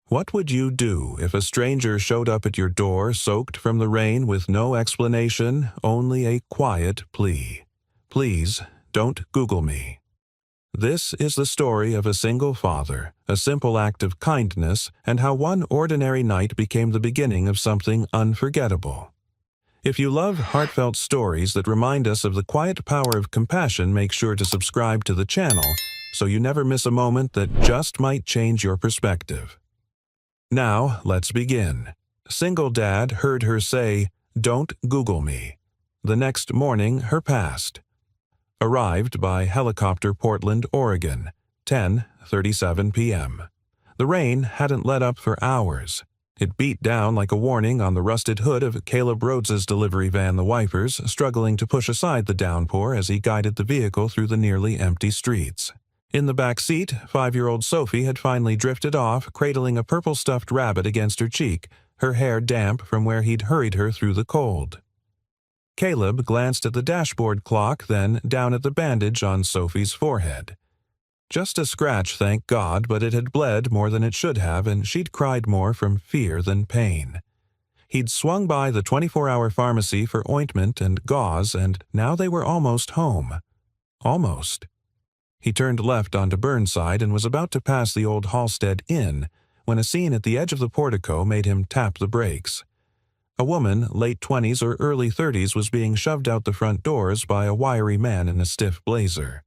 What would you do if a stranger showed up at your door soaked from the rain with no explanation, only a quiet plea? Please, don't Google me. This is the story of a single father, a simple act of kindness, and how one ordinary night became the beginning of something unforgettable. If you love heartfelt stories that remind us of the quiet power of compassion, make sure to subscribe to the channel so you never miss a moment that just might change your perspective. Now, let's begin. Single dad heard her say, "Don't Google me." The next morning, her passed. Arrived by helicopter, Portland, Oregon, 10:37 p.m. The rain hadn't let up for hours. It beat down like a warning on the rusted hood of Caleb Rhodes's delivery van, the wipers struggling to push aside the downpour as he guided the vehicle through the nearly empty streets. In the back seat, 5-year-old Sophie had finally drifted off, cradling a purple stuffed rabbit against her cheek, her hair damp from where he'd hurried her through the cold. Caleb glanced at the dashboard clock, then down at the bandage on Sophie's forehead. Just a scratch, thank God, but it had bled more than it should have, and she'd cried more from fear than pain. He'd swung by the 24-hour pharmacy for ointment and gauze, and now they were almost home. Almost. He turned left onto Burnside and was about to pass the old Halstead Inn when a scene at the edge of the portico made him tap the brakes. A woman, late 20s or early 30s, was being shoved out the front doors by a wiry man in a stiff blazer.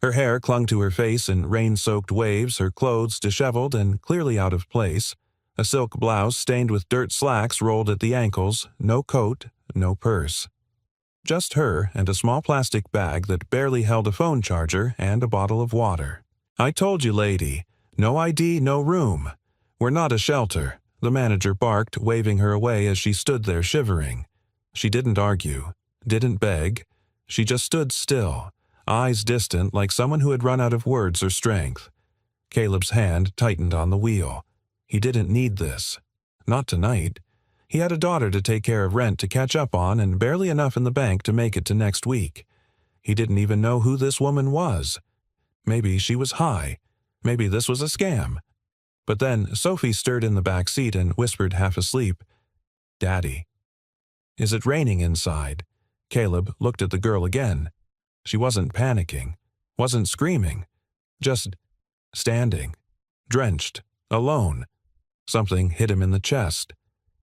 Her hair clung to her face in rain-soaked waves, her clothes disheveled and clearly out of place, a silk blouse stained with dirt slacks rolled at the ankles, no coat, no purse. Just her and a small plastic bag that barely held a phone charger and a bottle of water. "I told you, lady. No ID, no room. We're not a shelter," the manager barked, waving her away as she stood there shivering. She didn't argue, didn't beg. She just stood still, eyes distant like someone who had run out of words or strength. Caleb's hand tightened on the wheel. He didn't need this. Not tonight. He had a daughter to take care of, rent to catch up on, and barely enough in the bank to make it to next week. He didn't even know who this woman was. Maybe she was high. Maybe this was a scam. But then Sophie stirred in the back seat and whispered half asleep, "Daddy." "Is it raining inside?" Caleb looked at the girl again. She wasn't panicking, wasn't screaming, just standing, drenched, alone. Something hit him in the chest.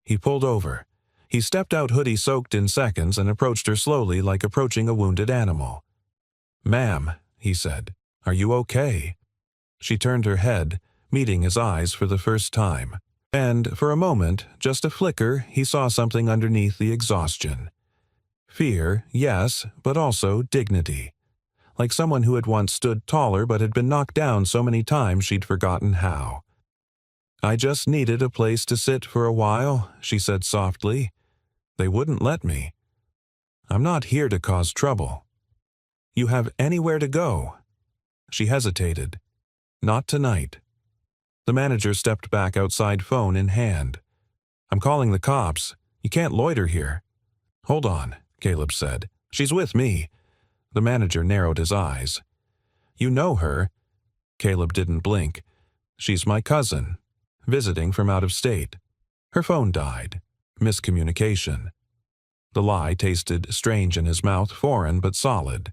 He pulled over. He stepped out hoodie-soaked in seconds and approached her slowly like approaching a wounded animal. "Ma'am," he said, "are you okay?" She turned her head, meeting his eyes for the first time. And for a moment, just a flicker, he saw something underneath the exhaustion. Fear, yes, but also dignity. Like someone who had once stood taller but had been knocked down so many times she'd forgotten how. "I just needed a place to sit for a while," she said softly. "They wouldn't let me. I'm not here to cause trouble." "You have anywhere to go?" She hesitated. "Not tonight." The manager stepped back outside, phone in hand. "I'm calling the cops. You can't loiter here." "Hold on," Caleb said. "She's with me." The manager narrowed his eyes. "You know her?" Caleb didn't blink. "She's my cousin, visiting from out of state. Her phone died. Miscommunication." The lie tasted strange in his mouth, foreign but solid.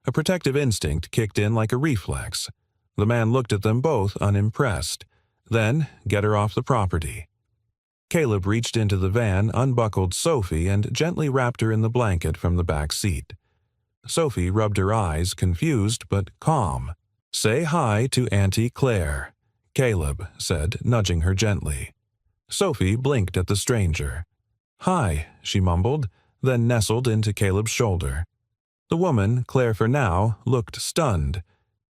A protective instinct kicked in like a reflex. The man looked at them both, unimpressed. Then, get her off the property. Caleb reached into the van, unbuckled Sophie, and gently wrapped her in the blanket from the back seat. Sophie rubbed her eyes, confused but calm. "Say hi to Auntie Claire," Caleb said, nudging her gently. Sophie blinked at the stranger. "Hi," she mumbled, then nestled into Caleb's shoulder. The woman, Claire for now, looked stunned.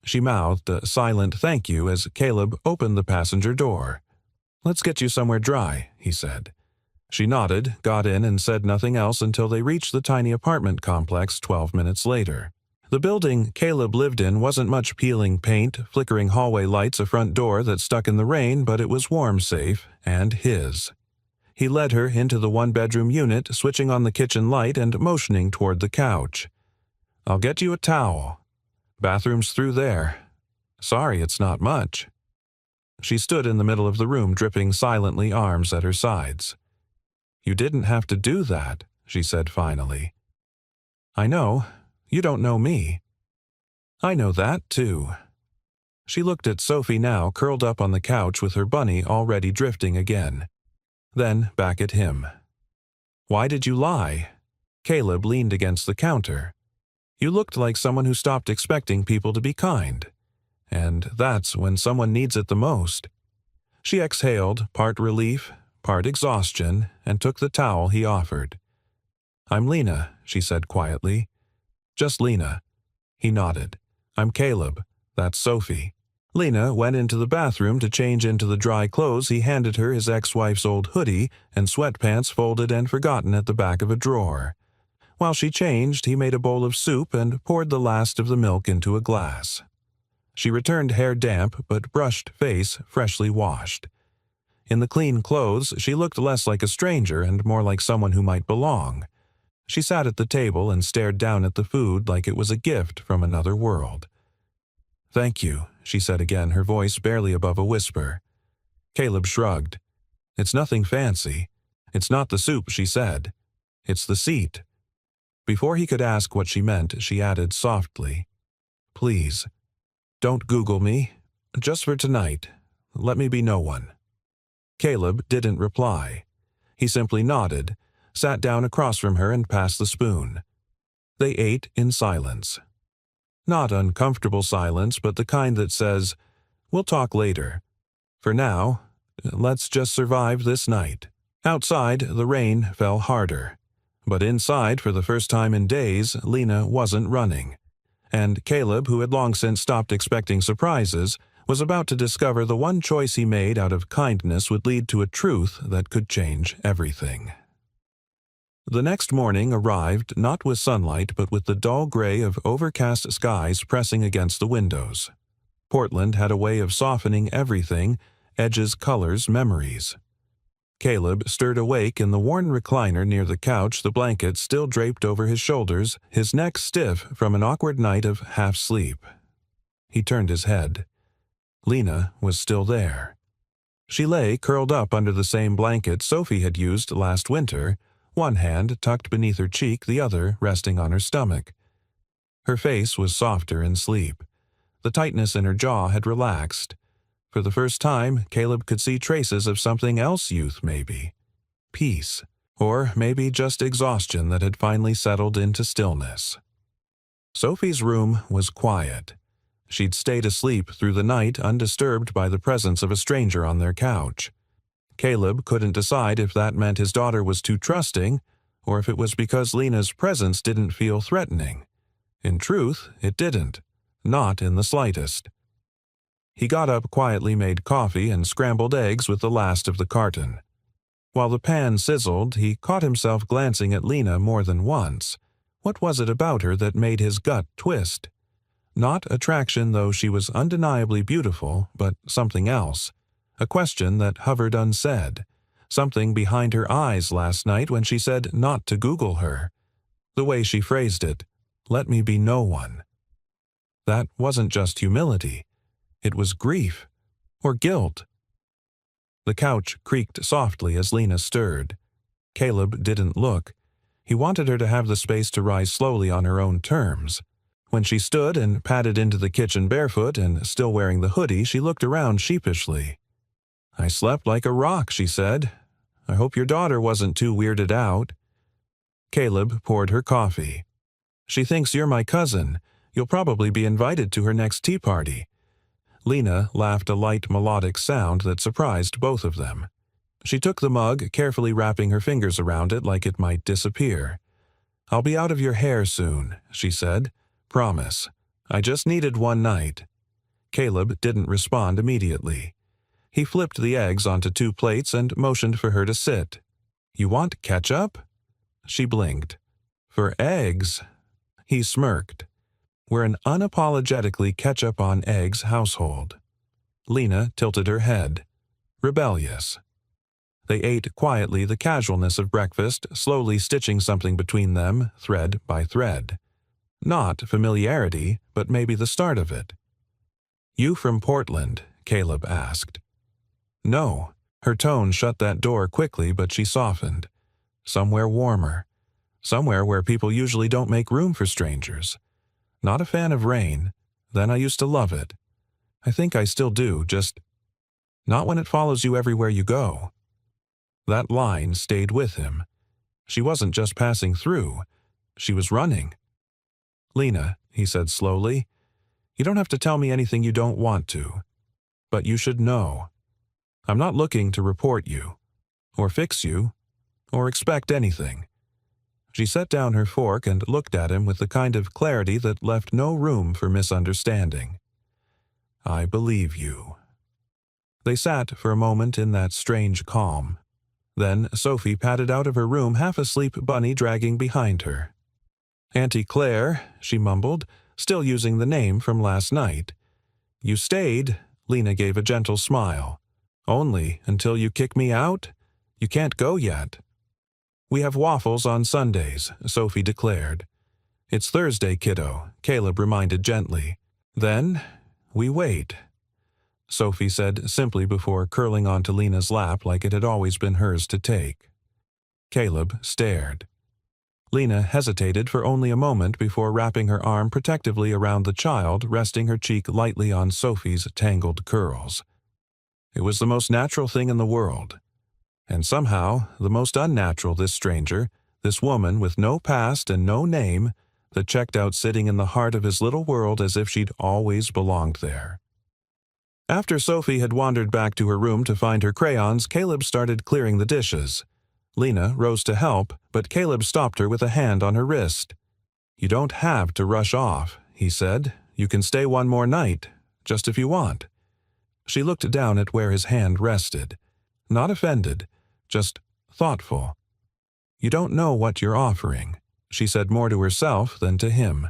She mouthed a silent thank you as Caleb opened the passenger door. "Let's get you somewhere dry," he said. She nodded, got in, and said nothing else until they reached the tiny apartment complex 12 minutes later. The building Caleb lived in wasn't much peeling paint, flickering hallway lights, a front door that stuck in the rain, but it was warm, safe, and his. He led her into the one-bedroom unit, switching on the kitchen light and motioning toward the couch. "I'll get you a towel. Bathroom's through there. Sorry, it's not much." She stood in the middle of the room, dripping silently, arms at her sides. "You didn't have to do that," she said finally. "I know. You don't know me." "I know that, too." She looked at Sophie now, curled up on the couch with her bunny already drifting again. Then back at him. "Why did you lie?" Caleb leaned against the counter. "You looked like someone who stopped expecting people to be kind. And that's when someone needs it the most." She exhaled, part relief, part exhaustion, and took the towel he offered. "I'm Lena," she said quietly. "Just Lena." He nodded. "I'm Caleb. That's Sophie." Lena went into the bathroom to change into the dry clothes he handed her, his ex-wife's old hoodie and sweatpants folded and forgotten at the back of a drawer. While she changed, he made a bowl of soup and poured the last of the milk into a glass. She returned, hair damp but brushed face freshly washed. In the clean clothes, she looked less like a stranger and more like someone who might belong. She sat at the table and stared down at the food like it was a gift from another world. "Thank you," she said again, her voice barely above a whisper. Caleb shrugged. "It's nothing fancy. It's not the soup," she said. "It's the seat." Before he could ask what she meant, she added softly, "Please, don't Google me. Just for tonight. Let me be no one." Caleb didn't reply. He simply nodded, sat down across from her and passed the spoon. They ate in silence. Not uncomfortable silence, but the kind that says, "We'll talk later. For now, let's just survive this night." Outside, the rain fell harder. But inside, for the first time in days, Lena wasn't running. And Caleb, who had long since stopped expecting surprises, was about to discover the one choice he made out of kindness would lead to a truth that could change everything. The next morning arrived not with sunlight but with the dull gray of overcast skies pressing against the windows. Portland had a way of softening everything, edges, colors, memories. Caleb stirred awake in the worn recliner near the couch, the blanket still draped over his shoulders, his neck stiff from an awkward night of half-sleep. He turned his head. Lena was still there. She lay curled up under the same blanket Sophie had used last winter, one hand tucked beneath her cheek, the other resting on her stomach. Her face was softer in sleep. The tightness in her jaw had relaxed. For the first time, Caleb could see traces of something else youth, maybe. Peace. Or maybe just exhaustion that had finally settled into stillness. Sophie's room was quiet. She'd stayed asleep through the night undisturbed by the presence of a stranger on their couch. Caleb couldn't decide if that meant his daughter was too trusting, or if it was because Lena's presence didn't feel threatening. In truth, it didn't. Not in the slightest. He got up quietly, made coffee, and scrambled eggs with the last of the carton. While the pan sizzled, he caught himself glancing at Lena more than once. What was it about her that made his gut twist? Not attraction, though she was undeniably beautiful, but something else. A question that hovered unsaid. Something behind her eyes last night when she said not to Google her. The way she phrased it, "Let me be no one." That wasn't just humility. It was grief. Or guilt. The couch creaked softly as Lena stirred. Caleb didn't look. He wanted her to have the space to rise slowly on her own terms. When she stood and padded into the kitchen barefoot and still wearing the hoodie, she looked around sheepishly. "I slept like a rock," she said. "I hope your daughter wasn't too weirded out." Caleb poured her coffee. "She thinks you're my cousin. You'll probably be invited to her next tea party." Lena laughed a light melodic sound that surprised both of them. She took the mug, carefully wrapping her fingers around it like it might disappear. "I'll be out of your hair soon," she said. "Promise. I just needed one night." Caleb didn't respond immediately. He flipped the eggs onto 2 plates and motioned for her to sit. "You want ketchup?" She blinked. "For eggs?" He smirked. "We're an unapologetically ketchup-on-eggs household." Lena tilted her head. Rebellious. They ate quietly, the casualness of breakfast, slowly stitching something between them, thread by thread. Not familiarity, but maybe the start of it. "You from Portland?" Caleb asked. No. Her tone shut that door quickly, but she softened. Somewhere warmer. Somewhere where people usually don't make room for strangers. Not a fan of rain. Then I used to love it. I think I still do, just not when it follows you everywhere you go. That line stayed with him. She wasn't just passing through. She was running. Lena, he said slowly, you don't have to tell me anything you don't want to. But you should know. I'm not looking to report you, or fix you, or expect anything. She set down her fork and looked at him with the kind of clarity that left no room for misunderstanding. I believe you. They sat for a moment in that strange calm. Then Sophie padded out of her room, half asleep, Bunny dragging behind her. Auntie Claire, she mumbled, still using the name from last night. You stayed, Lena gave a gentle smile. Only until you kick me out? You can't go yet. We have waffles on Sundays, Sophie declared. It's Thursday, kiddo, Caleb reminded gently. Then we wait, Sophie said simply before curling onto Lena's lap like it had always been hers to take. Caleb stared. Lena hesitated for only a moment before wrapping her arm protectively around the child, resting her cheek lightly on Sophie's tangled curls. It was the most natural thing in the world. And somehow, the most unnatural, this stranger, this woman with no past and no name, that checked out sitting in the heart of his little world as if she'd always belonged there. After Sophie had wandered back to her room to find her crayons, Caleb started clearing the dishes. Lena rose to help, but Caleb stopped her with a hand on her wrist. You don't have to rush off, he said. You can stay one more night, just if you want. She looked down at where his hand rested. Not offended, just thoughtful. You don't know what you're offering, she said more to herself than to him.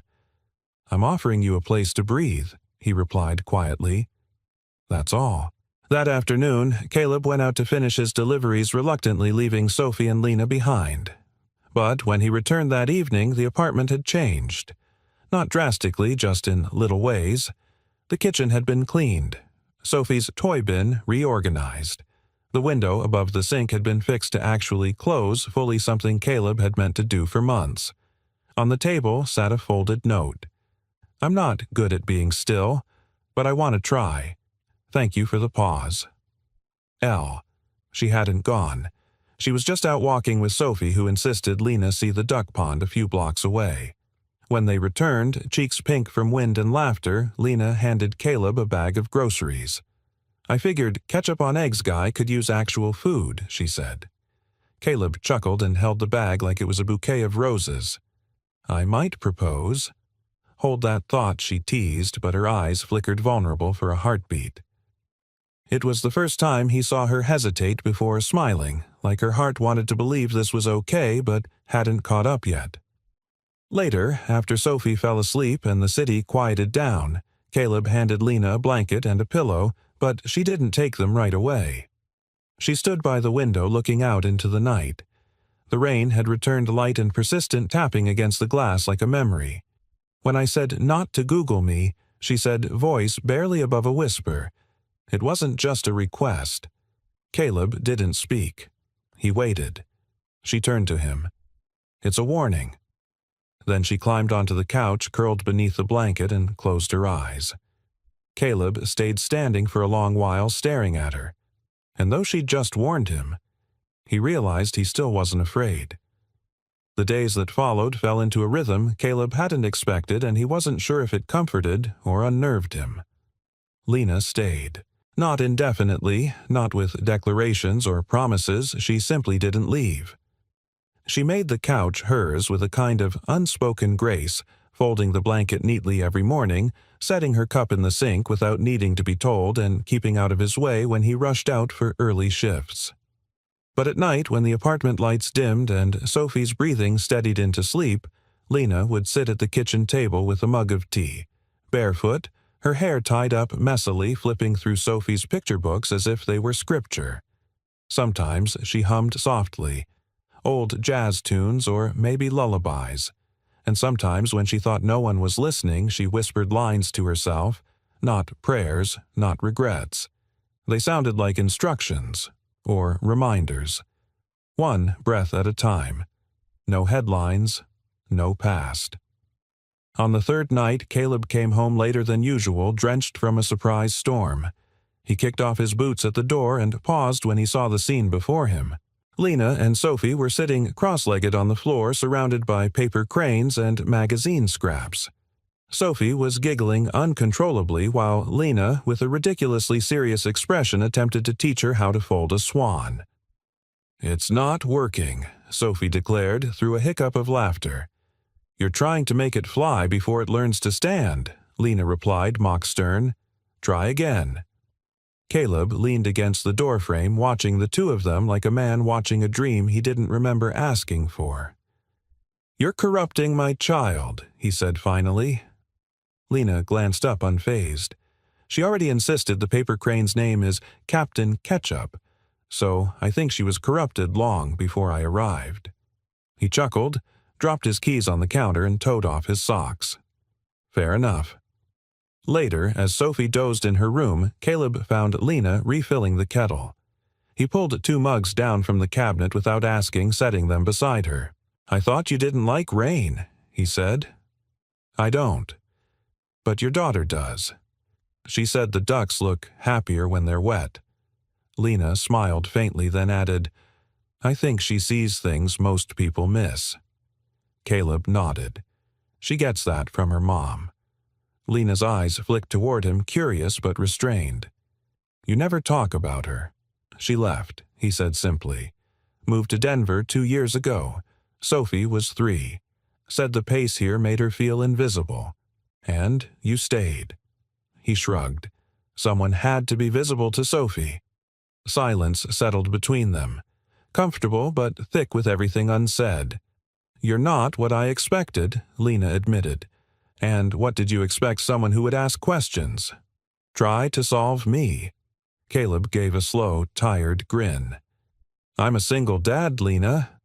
I'm offering you a place to breathe, he replied quietly. That's all. That afternoon, Caleb went out to finish his deliveries, reluctantly leaving Sophie and Lena behind. But when he returned that evening, the apartment had changed. Not drastically, just in little ways. The kitchen had been cleaned. Sophie's toy bin reorganized. The window above the sink had been fixed to actually close, fully something Caleb had meant to do for months. On the table sat a folded note. I'm not good at being still, but I want to try. Thank you for the pause. L. She hadn't gone. She was just out walking with Sophie, who insisted Lena see the duck pond a few blocks away. When they returned, cheeks pink from wind and laughter, Lena handed Caleb a bag of groceries. I figured ketchup on eggs guy could use actual food, she said. Caleb chuckled and held the bag like it was a bouquet of roses. I might propose. Hold that thought, she teased, but her eyes flickered vulnerable for a heartbeat. It was the first time he saw her hesitate before smiling, like her heart wanted to believe this was okay but hadn't caught up yet. Later, after Sophie fell asleep and the city quieted down, Caleb handed Lena a blanket and a pillow, but she didn't take them right away. She stood by the window looking out into the night. The rain had returned light and persistent, tapping against the glass like a memory. When I said not to Google me, she said, voice barely above a whisper. It wasn't just a request. Caleb didn't speak. He waited. She turned to him. It's a warning. Then she climbed onto the couch, curled beneath the blanket, and closed her eyes. Caleb stayed standing for a long while, staring at her. And though she'd just warned him, he realized he still wasn't afraid. The days that followed fell into a rhythm Caleb hadn't expected, and he wasn't sure if it comforted or unnerved him. Lena stayed. Not indefinitely, not with declarations or promises, she simply didn't leave. She made the couch hers with a kind of unspoken grace, folding the blanket neatly every morning, setting her cup in the sink without needing to be told, and keeping out of his way when he rushed out for early shifts. But at night, when the apartment lights dimmed and Sophie's breathing steadied into sleep, Lena would sit at the kitchen table with a mug of tea, barefoot, her hair tied up messily, flipping through Sophie's picture books as if they were scripture. Sometimes she hummed softly, old jazz tunes or maybe lullabies, and sometimes when she thought no one was listening, she whispered lines to herself, not prayers, not regrets. They sounded like instructions, or reminders. One breath at a time. No headlines, no past. On the third night, Caleb came home later than usual, drenched from a surprise storm. He kicked off his boots at the door and paused when he saw the scene before him. Lena and Sophie were sitting cross-legged on the floor, surrounded by paper cranes and magazine scraps. Sophie was giggling uncontrollably while Lena, with a ridiculously serious expression, attempted to teach her how to fold a swan. "It's not working," Sophie declared through a hiccup of laughter. "You're trying to make it fly before it learns to stand," Lena replied, mock-stern. "Try again." Caleb leaned against the doorframe, watching the two of them like a man watching a dream he didn't remember asking for. "You're corrupting my child," he said finally. Lena glanced up unfazed. She already insisted the paper crane's name is Captain Ketchup, so I think she was corrupted long before I arrived. He chuckled, dropped his keys on the counter, and toed off his socks. Fair enough. Later, as Sophie dozed in her room, Caleb found Lena refilling the kettle. He pulled 2 mugs down from the cabinet without asking, setting them beside her. "I thought you didn't like rain," he said. "I don't. But your daughter does. She said the ducks look happier when they're wet." Lena smiled faintly, then added, "I think she sees things most people miss." Caleb nodded. "She gets that from her mom." Lena's eyes flicked toward him, curious but restrained. "You never talk about her." "She left," he said simply. "Moved to Denver 2 years ago. Sophie was 3. Said the pace here made her feel invisible. And you stayed." He shrugged. Someone had to be visible to Sophie. Silence settled between them, comfortable but thick with everything unsaid. "You're not what I expected," Lena admitted. "And what did you expect someone who would ask questions? Try to solve me." Caleb gave a slow, tired grin. "I'm a single dad, Lena.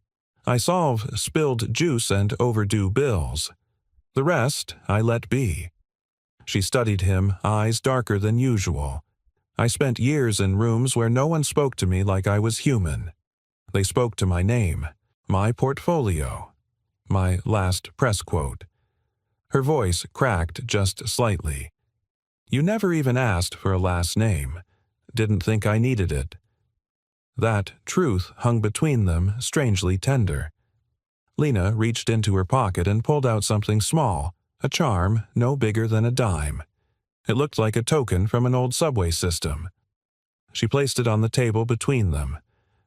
I solve spilled juice and overdue bills. The rest I let be." She studied him, eyes darker than usual. "I spent years in rooms where no one spoke to me like I was human. They spoke to my name, my portfolio, my last press quote." Her voice cracked just slightly. "You never even asked for a last name. Didn't think I needed it." That truth hung between them, strangely tender. Lena reached into her pocket and pulled out something small, a charm no bigger than a dime. It looked like a token from an old subway system. She placed it on the table between them.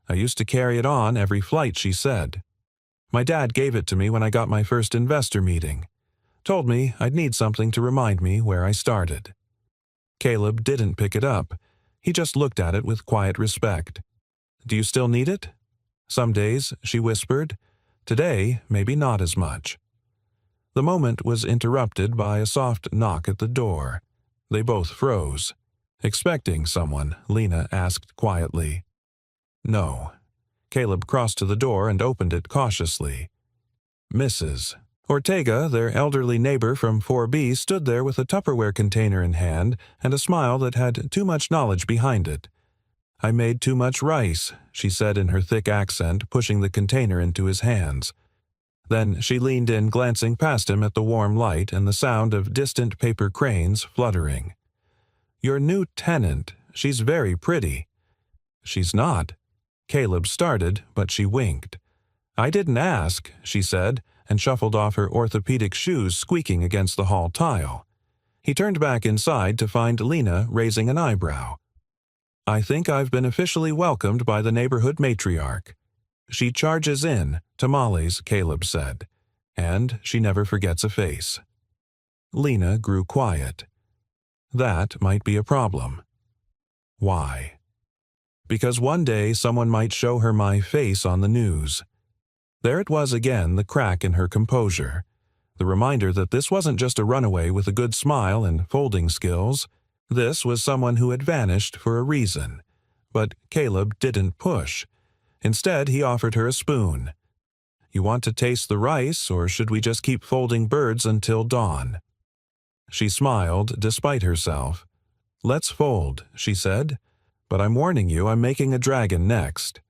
"I used to carry it on every flight," she said. "My dad gave it to me when I got my first investor meeting. Told me I'd need something to remind me where I started." Caleb didn't pick it up. He just looked at it with quiet respect. "Do you still need it?" "Some days," she whispered. "Today, maybe not as much." The moment was interrupted by a soft knock at the door. They both froze. "Expecting someone?" Lena asked quietly. "No." Caleb crossed to the door and opened it cautiously. Mrs. Ortega, their elderly neighbor from 4B, stood there with a Tupperware container in hand and a smile that had too much knowledge behind it. "I made too much rice," she said in her thick accent, pushing the container into his hands. Then she leaned in, glancing past him at the warm light and the sound of distant paper cranes fluttering. "Your new tenant, she's very pretty." "She's not." Caleb started, but she winked. "I didn't ask," she said, and shuffled off her orthopedic shoes, squeaking against the hall tile. He turned back inside to find Lena raising an eyebrow. "I think I've been officially welcomed by the neighborhood matriarch. She charges in, tamales," Caleb said, "and she never forgets a face." Lena grew quiet. That might be a problem. Why? Because one day someone might show her my face on the news. There it was again, the crack in her composure. The reminder that this wasn't just a runaway with a good smile and folding skills. This was someone who had vanished for a reason. But Caleb didn't push. Instead, he offered her a spoon. "You want to taste the rice, or should we just keep folding birds until dawn?" She smiled despite herself. "Let's fold," she said. But I'm warning you, I'm making a dragon next."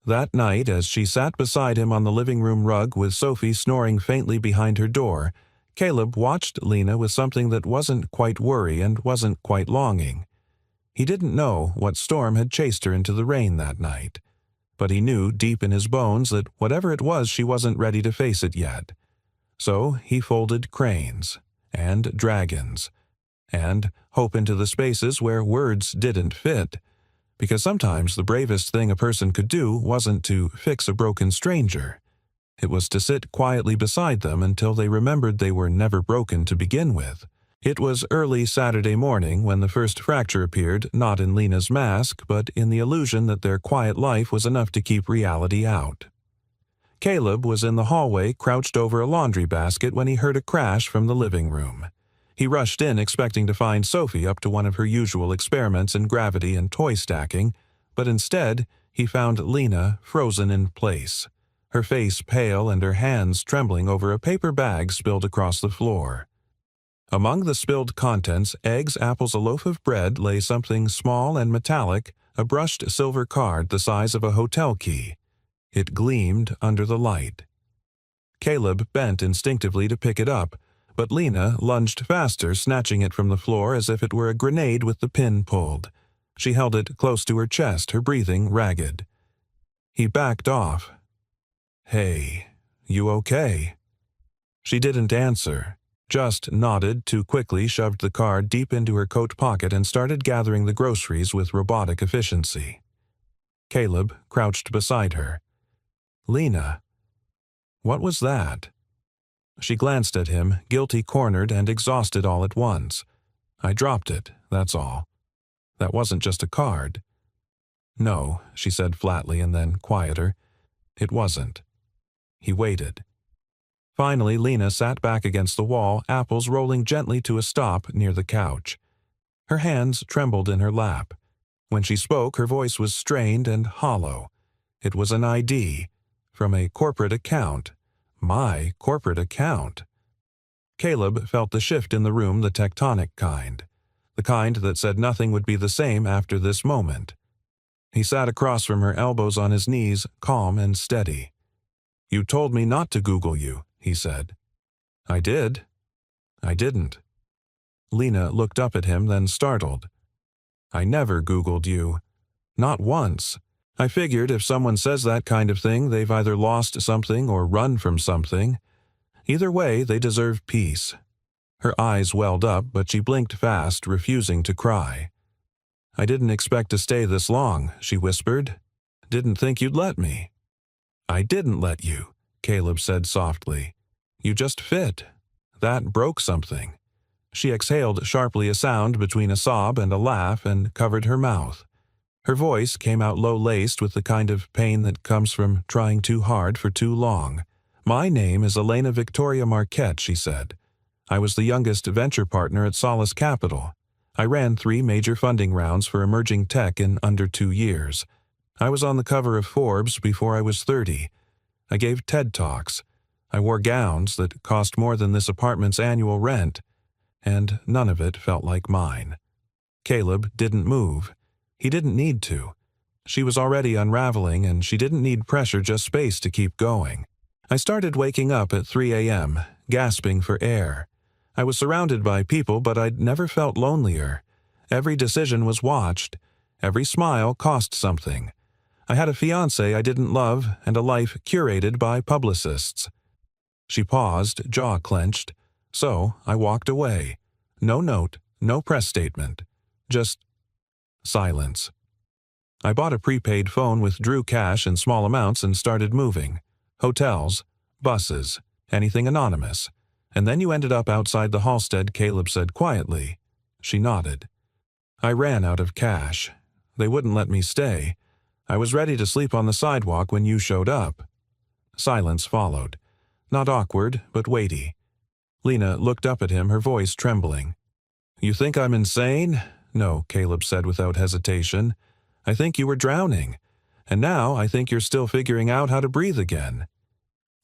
That night, as she sat beside him on the living room rug with Sophie snoring faintly behind her door, Caleb watched Lena with something that wasn't quite worry and wasn't quite longing. He didn't know what storm had chased her into the rain that night, but he knew deep in his bones that whatever it was, she wasn't ready to face it yet. So he folded cranes and dragons and hope into the spaces where words didn't fit, because sometimes the bravest thing a person could do wasn't to fix a broken stranger. It was to sit quietly beside them until they remembered they were never broken to begin with. It was early Saturday morning when the first fracture appeared, not in Lena's mask, but in the illusion that their quiet life was enough to keep reality out. Caleb was in the hallway, crouched over a laundry basket, when he heard a crash from the living room. He rushed in expecting to find Sophie up to one of her usual experiments in gravity and toy stacking, but instead he found Lena frozen in place, her face pale and her hands trembling over a paper bag spilled across the floor. Among the spilled contents, eggs, apples, a loaf of bread, lay something small and metallic, a brushed silver card the size of a hotel key. It gleamed under the light. Caleb bent instinctively to pick it up, but Lena lunged faster, snatching it from the floor as if it were a grenade with the pin pulled. She held it close to her chest, her breathing ragged. He backed off. "Hey, you okay?" She didn't answer, just nodded, too quickly shoved the card deep into her coat pocket and started gathering the groceries with robotic efficiency. Caleb crouched beside her. "Lena, what was that?" She glanced at him, guilty-cornered and exhausted all at once. "I dropped it, that's all. That wasn't just a card." "No," she said flatly and then quieter. "It wasn't." He waited. Finally, Lena sat back against the wall, apples rolling gently to a stop near the couch. Her hands trembled in her lap. When she spoke, her voice was strained and hollow. It was an ID from a corporate account. My corporate account. Caleb felt the shift in the room, the tectonic kind. The kind that said nothing would be the same after this moment. He sat across from her, elbows on his knees, calm and steady. "You told me not to Google you," he said. "I did." "I didn't." Lena looked up at him, then startled. "I never Googled you. Not once. I figured if someone says that kind of thing, they've either lost something or run from something. Either way, they deserve peace." Her eyes welled up, but she blinked fast, refusing to cry. "I didn't expect to stay this long," she whispered. "Didn't think you'd let me." "I didn't let you," Caleb said softly. "You just fit. That broke something." She exhaled sharply, a sound between a sob and a laugh, and covered her mouth. Her voice came out low-laced with the kind of pain that comes from trying too hard for too long. "My name is Elena Victoria Marquette," she said. "I was the youngest venture partner at Solace Capital. I ran 3 major funding rounds for emerging tech in under 2 years. I was on the cover of Forbes before I was 30. I gave TED Talks. I wore gowns that cost more than this apartment's annual rent, and none of it felt like mine." Caleb didn't move. He didn't need to. She was already unraveling, and she didn't need pressure, just space to keep going. "I started waking up at 3 a.m., gasping for air. I was surrounded by people, but I'd never felt lonelier. Every decision was watched. Every smile cost something. I had a fiancé I didn't love and a life curated by publicists." She paused, jaw clenched. "So I walked away. No note, no press statement. Just silence. I bought a prepaid phone, withdrew cash in small amounts, and started moving. Hotels, buses, anything anonymous. And then you ended up outside the Halstead," Caleb said quietly. She nodded. "I ran out of cash. They wouldn't let me stay. I was ready to sleep on the sidewalk when you showed up." Silence followed. Not awkward, but weighty. Lena looked up at him, her voice trembling. "You think I'm insane?" "No," Caleb said without hesitation. "I think you were drowning. And now I think you're still figuring out how to breathe again."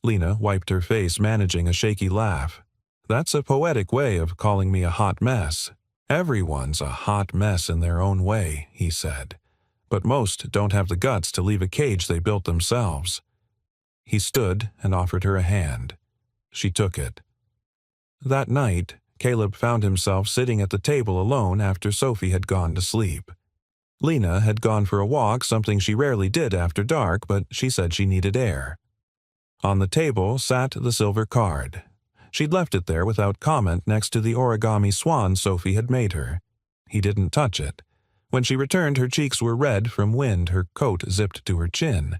Lena wiped her face, managing a shaky laugh. "That's a poetic way of calling me a hot mess." Everyone's a hot mess in their own way, he said, but most don't have the guts to leave a cage they built themselves. He stood and offered her a hand. She took it. That night, Caleb found himself sitting at the table alone after Sophie had gone to sleep. Lena had gone for a walk, something she rarely did after dark, but she said she needed air. On the table sat the silver card. She'd left it there without comment next to the origami swan Sophie had made her. He didn't touch it. When she returned, her cheeks were red from wind, her coat zipped to her chin.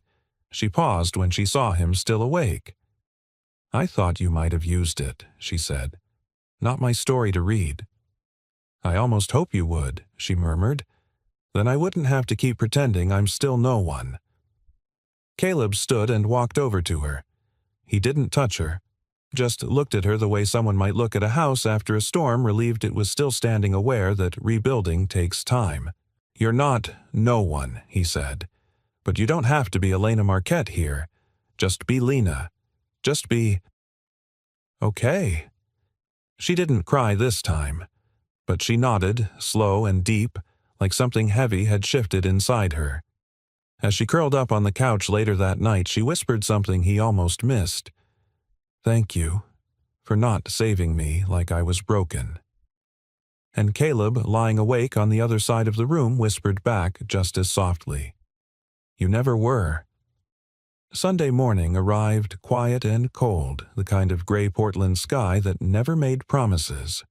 She paused when she saw him still awake. "I thought you might have used it," she said. "Not my story to read." "I almost hope you would," she murmured. "Then I wouldn't have to keep pretending I'm still no one." Caleb stood and walked over to her. He didn't touch her, just looked at her the way someone might look at a house after a storm, relieved it was still standing, aware that rebuilding takes time. "You're not no one," he said. "But you don't have to be Elena Marquette here. Just be Lena. Just be—" "Okay." She didn't cry this time, but she nodded, slow and deep, like something heavy had shifted inside her. As she curled up on the couch later that night, she whispered something he almost missed. "Thank you for not saving me like I was broken." And Caleb, lying awake on the other side of the room, whispered back just as softly, "You never were." Sunday morning arrived quiet and cold, the kind of gray Portland sky that never made promises.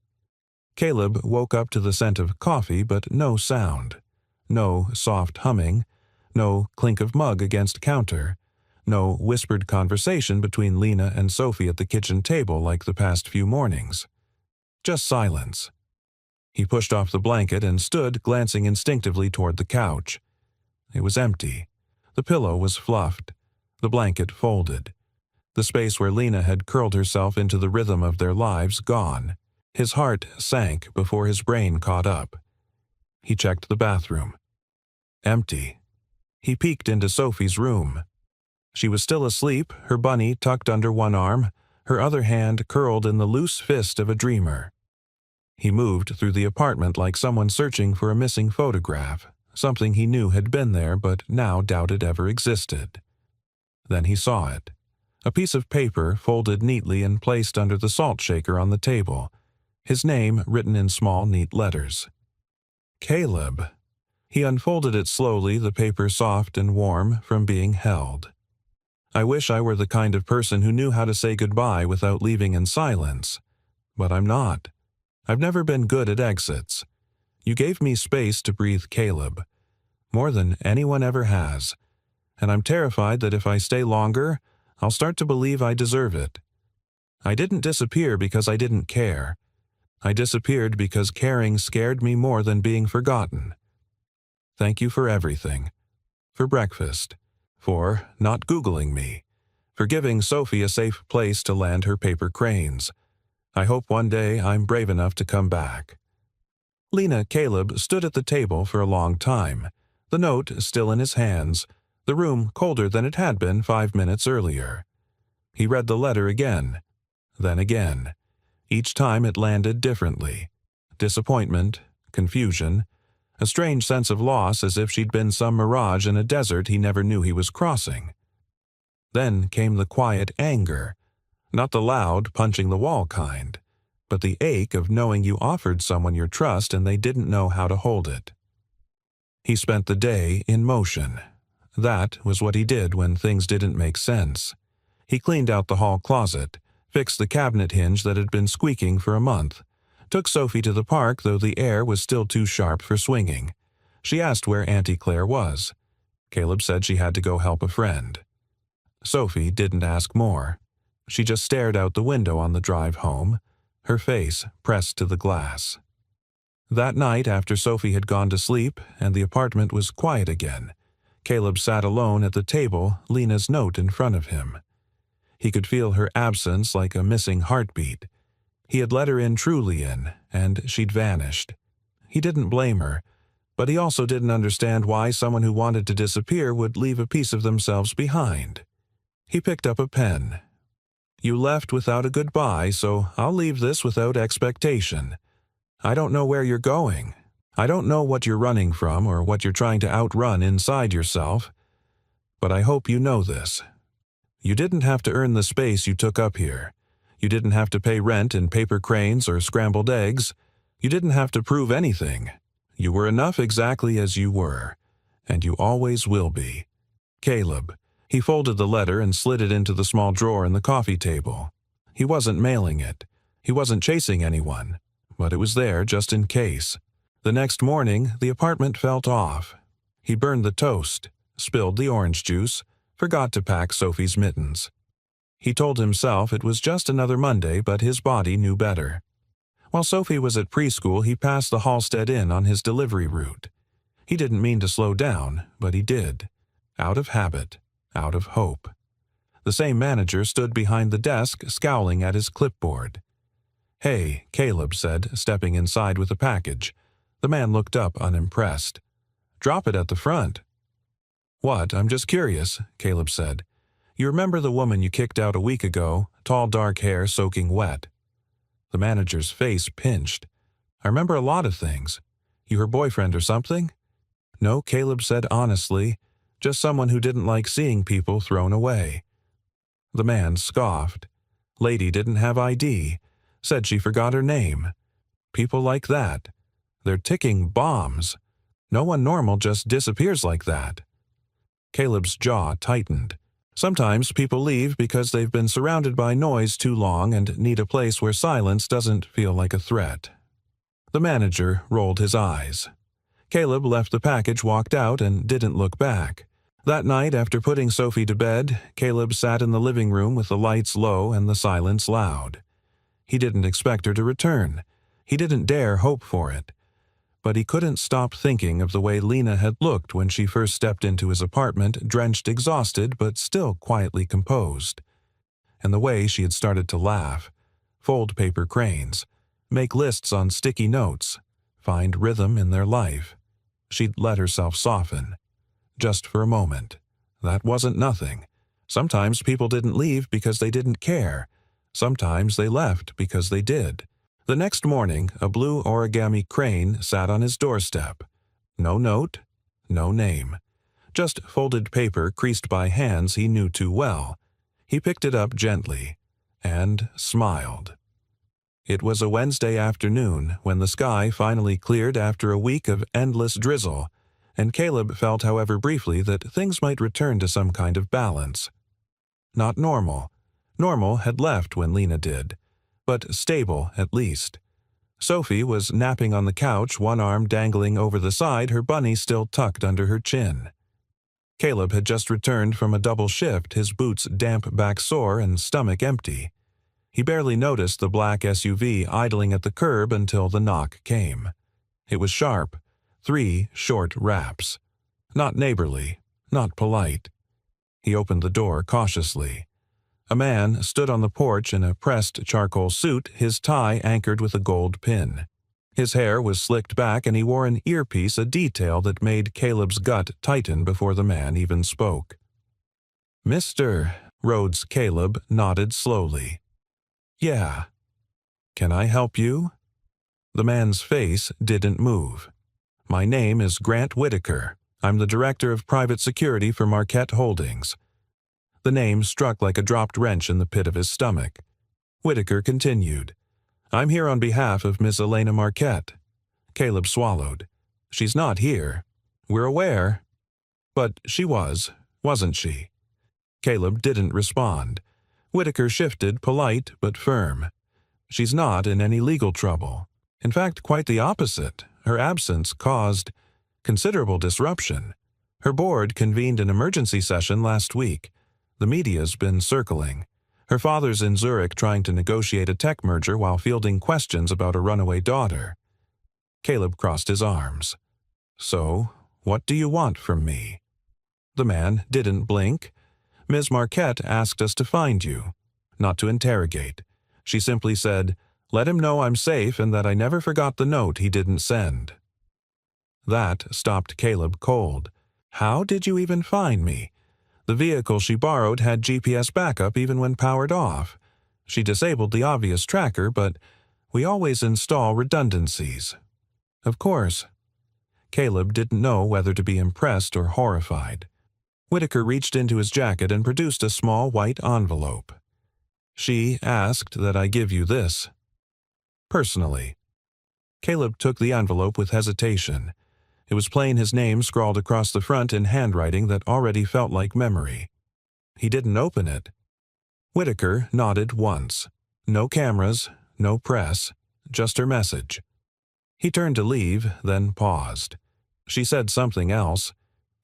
Caleb woke up to the scent of coffee, but no sound. No soft humming, no clink of mug against counter, no whispered conversation between Lena and Sophie at the kitchen table like the past few mornings. Just silence. He pushed off the blanket and stood, glancing instinctively toward the couch. It was empty. The pillow was fluffed, the blanket folded. The space where Lena had curled herself into the rhythm of their lives gone. His heart sank before his brain caught up. He checked the bathroom. Empty. He peeked into Sophie's room. She was still asleep, her bunny tucked under one arm, her other hand curled in the loose fist of a dreamer. He moved through the apartment like someone searching for a missing photograph, something he knew had been there but now doubted ever existed. Then he saw it. A piece of paper folded neatly and placed under the salt shaker on the table. His name written in small, neat letters. Caleb. He unfolded it slowly, the paper soft and warm from being held. "I wish I were the kind of person who knew how to say goodbye without leaving in silence. But I'm not. I've never been good at exits. You gave me space to breathe, Caleb. More than anyone ever has. And I'm terrified that if I stay longer, I'll start to believe I deserve it. I didn't disappear because I didn't care. I disappeared because caring scared me more than being forgotten. Thank you for everything. For breakfast. For not Googling me. For giving Sophie a safe place to land her paper cranes. I hope one day I'm brave enough to come back." Lena Caleb stood at the table for a long time, the note still in his hands, the room colder than it had been 5 minutes earlier. He read the letter again, then again. Each time it landed differently. Disappointment, confusion, a strange sense of loss, as if she'd been some mirage in a desert he never knew he was crossing. Then came the quiet anger, not the loud, punching-the-wall kind, but the ache of knowing you offered someone your trust and they didn't know how to hold it. He spent the day in motion. That was what he did when things didn't make sense. He cleaned out the hall closet, fixed the cabinet hinge that had been squeaking for a month, took Sophie to the park, though the air was still too sharp for swinging. She asked where Auntie Claire was. Caleb said she had to go help a friend. Sophie didn't ask more. She just stared out the window on the drive home, her face pressed to the glass. That night, after Sophie had gone to sleep and the apartment was quiet again, Caleb sat alone at the table, Lena's note in front of him. He could feel her absence like a missing heartbeat. He had let her in, truly in, and she'd vanished. He didn't blame her, but he also didn't understand why someone who wanted to disappear would leave a piece of themselves behind. He picked up a pen. "You left without a goodbye, so I'll leave this without expectation. I don't know where you're going. I don't know what you're running from or what you're trying to outrun inside yourself. But I hope you know this. You didn't have to earn the space you took up here. You didn't have to pay rent in paper cranes or scrambled eggs. You didn't have to prove anything. You were enough exactly as you were, and you always will be. Caleb. He folded the letter and slid it into the small drawer in the coffee table. He wasn't mailing it. He wasn't chasing anyone, but it was there just in case. The next morning, the apartment felt off. He burned the toast, spilled the orange juice, forgot to pack Sophie's mittens. He told himself it was just another Monday, but his body knew better. While Sophie was at preschool, he passed the Halstead Inn on his delivery route. He didn't mean to slow down, but he did. Out of habit, out of hope. The same manager stood behind the desk, scowling at his clipboard. "Hey," Caleb said, stepping inside with a package. The man looked up unimpressed. "Drop it at the front." "What? I'm just curious," Caleb said. "You remember the woman you kicked out a week ago, tall dark hair soaking wet?" The manager's face pinched. "I remember a lot of things. You her boyfriend or something?" "No," Caleb said honestly, "just someone who didn't like seeing people thrown away." The man scoffed. "Lady didn't have ID. Said she forgot her name. People like that. They're ticking bombs. No one normal just disappears like that." Caleb's jaw tightened. Sometimes people leave because they've been surrounded by noise too long and need a place where silence doesn't feel like a threat. The manager rolled his eyes. Caleb left the package, walked out, and didn't look back. That night, after putting Sophie to bed, Caleb sat in the living room with the lights low and the silence loud. He didn't expect her to return. He didn't dare hope for it. But he couldn't stop thinking of the way Lena had looked when she first stepped into his apartment, drenched, exhausted, but still quietly composed. And the way she had started to laugh, fold paper cranes, make lists on sticky notes, find rhythm in their life. She'd let herself soften. Just for a moment. That wasn't nothing. Sometimes people didn't leave because they didn't care. Sometimes they left because they did. The next morning, a blue origami crane sat on his doorstep. No note, no name. Just folded paper creased by hands he knew too well. He picked it up gently and smiled. It was a Wednesday afternoon when the sky finally cleared after a week of endless drizzle, and Caleb felt, however briefly, that things might return to some kind of balance. Not normal. Normal had left when Lena did, but stable at least. Sophie was napping on the couch, one arm dangling over the side, her bunny still tucked under her chin. Caleb had just returned from a double shift, his boots damp back sore and stomach empty. He barely noticed the black SUV idling at the curb until the knock came. It was sharp. 3 short raps. Not neighborly, not polite. He opened the door cautiously. A man stood on the porch in a pressed charcoal suit, his tie anchored with a gold pin. His hair was slicked back and he wore an earpiece, a detail that made Caleb's gut tighten before the man even spoke. "Mr. Rhodes." Caleb nodded slowly. "Yeah. Can I help you?" The man's face didn't move. "My name is Grant Whitaker. I'm the director of private security for Marquette Holdings." The name struck like a dropped wrench in the pit of his stomach. Whitaker continued. "I'm here on behalf of Miss Elena Marquette." Caleb swallowed. "She's not here. We're aware." "But she was, wasn't she?" Caleb didn't respond. Whitaker shifted, polite but firm. "She's not in any legal trouble. In fact, quite the opposite. Her absence caused considerable disruption. Her board convened an emergency session last week. The media's been circling. Her father's in Zurich trying to negotiate a tech merger while fielding questions about a runaway daughter." Caleb crossed his arms. "So, what do you want from me?" The man didn't blink. "Ms. Marquette asked us to find you, not to interrogate. She simply said, 'Let him know I'm safe and that I never forgot the note he didn't send.'" That stopped Caleb cold. "How did you even find me?" The vehicle she borrowed had GPS backup even when powered off. She disabled the obvious tracker, but We always install redundancies. Of course. Caleb didn't know whether to be impressed or horrified. Whitaker reached into his jacket and produced a small white envelope. She asked that I give you this. Personally. Caleb took the envelope with hesitation. It was plain his name scrawled across the front in handwriting that already felt like memory. He didn't open it. Whitaker nodded once. No cameras, no press, just her message. He turned to leave, then paused. She said something else.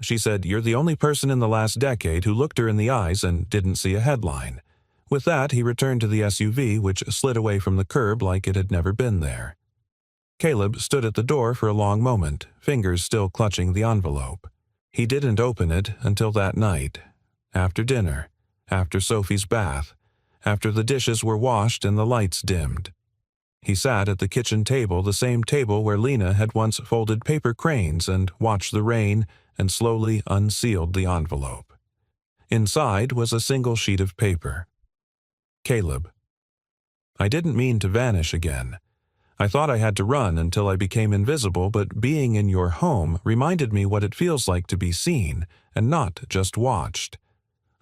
She said, "You're the only person in the last decade who looked her in the eyes and didn't see a headline." With that, he returned to the SUV, which slid away from the curb like it had never been there. Caleb stood at the door for a long moment, fingers still clutching the envelope. He didn't open it until that night, after dinner, after Sophie's bath, after the dishes were washed and the lights dimmed. He sat at the kitchen table, the same table where Lena had once folded paper cranes and watched the rain, and slowly unsealed the envelope. Inside was a single sheet of paper. Caleb. I didn't mean to vanish again. I thought I had to run until I became invisible, but being in your home reminded me what it feels like to be seen and not just watched.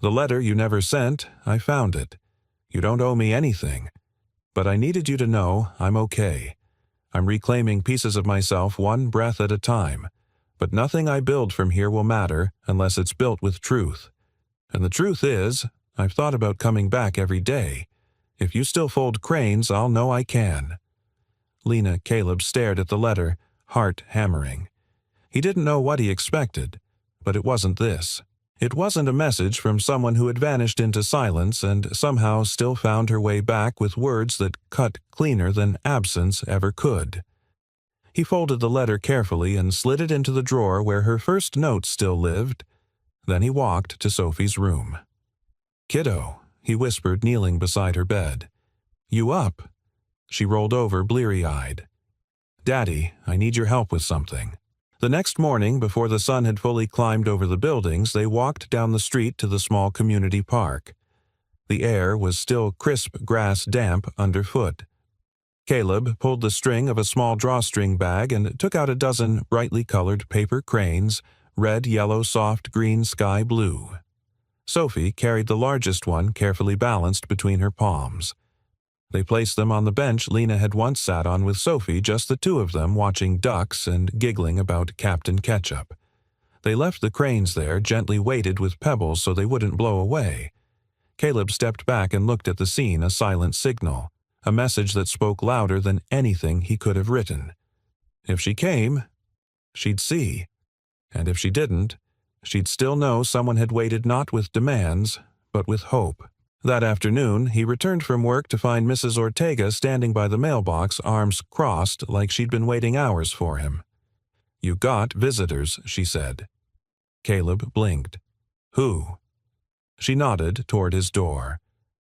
The letter you never sent, I found it. You don't owe me anything. But I needed you to know I'm okay. I'm reclaiming pieces of myself one breath at a time. But nothing I build from here will matter unless it's built with truth. And the truth is, I've thought about coming back every day. If you still fold cranes, I'll know I can. Lena Caleb stared at the letter, heart hammering. He didn't know what he expected, but it wasn't this. It wasn't a message from someone who had vanished into silence and somehow still found her way back with words that cut cleaner than absence ever could. He folded the letter carefully and slid it into the drawer where her first note still lived. Then he walked to Sophie's room. "Kiddo," he whispered, kneeling beside her bed. "You up?" She rolled over, bleary-eyed. "Daddy, I need your help with something." The next morning, before the sun had fully climbed over the buildings, they walked down the street to the small community park. The air was still crisp grass damp underfoot. Caleb pulled the string of a small drawstring bag and took out a dozen brightly colored paper cranes, red, yellow, soft green, sky blue. Sophie carried the largest one carefully balanced between her palms. They placed them on the bench Lena had once sat on with Sophie, just the two of them watching ducks and giggling about Captain Ketchup. They left the cranes there, gently weighted with pebbles so they wouldn't blow away. Caleb stepped back and looked at the scene, a silent signal, a message that spoke louder than anything he could have written. If she came, she'd see. And if she didn't, she'd still know someone had waited not with demands, but with hope. That afternoon, he returned from work to find Mrs. Ortega standing by the mailbox, arms crossed like she'd been waiting hours for him. "You got visitors," she said. Caleb blinked. "Who?" She nodded toward his door.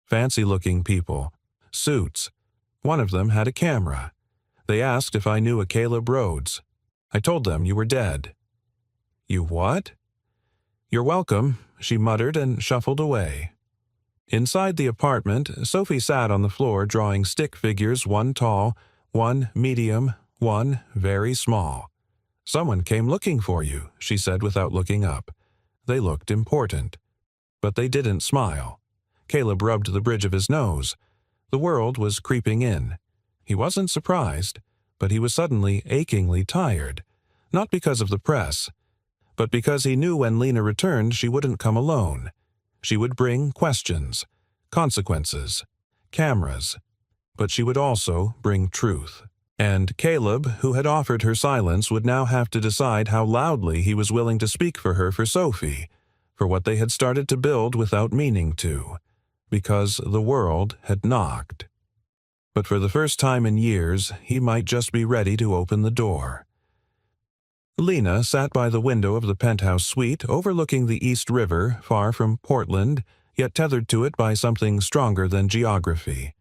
Fancy-looking people. Suits. One of them had a camera. They asked if I knew a Caleb Rhodes. I told them you were dead. "You what?" "You're welcome," she muttered and shuffled away. Inside the apartment, Sophie sat on the floor drawing stick figures, one tall, one medium, one very small. "Someone came looking for you," she said without looking up. They looked important. But they didn't smile. Caleb rubbed the bridge of his nose. The world was creeping in. He wasn't surprised, but he was suddenly achingly tired. Not because of the press, but because he knew when Lena returned she wouldn't come alone. She would bring questions, consequences, cameras, but she would also bring truth. And Caleb, who had offered her silence, would now have to decide how loudly he was willing to speak for her, for Sophie, for what they had started to build without meaning to, because the world had knocked. But for the first time in years, he might just be ready to open the door. Lena sat by the window of the penthouse suite overlooking the East River, far from Portland, yet tethered to it by something stronger than geography.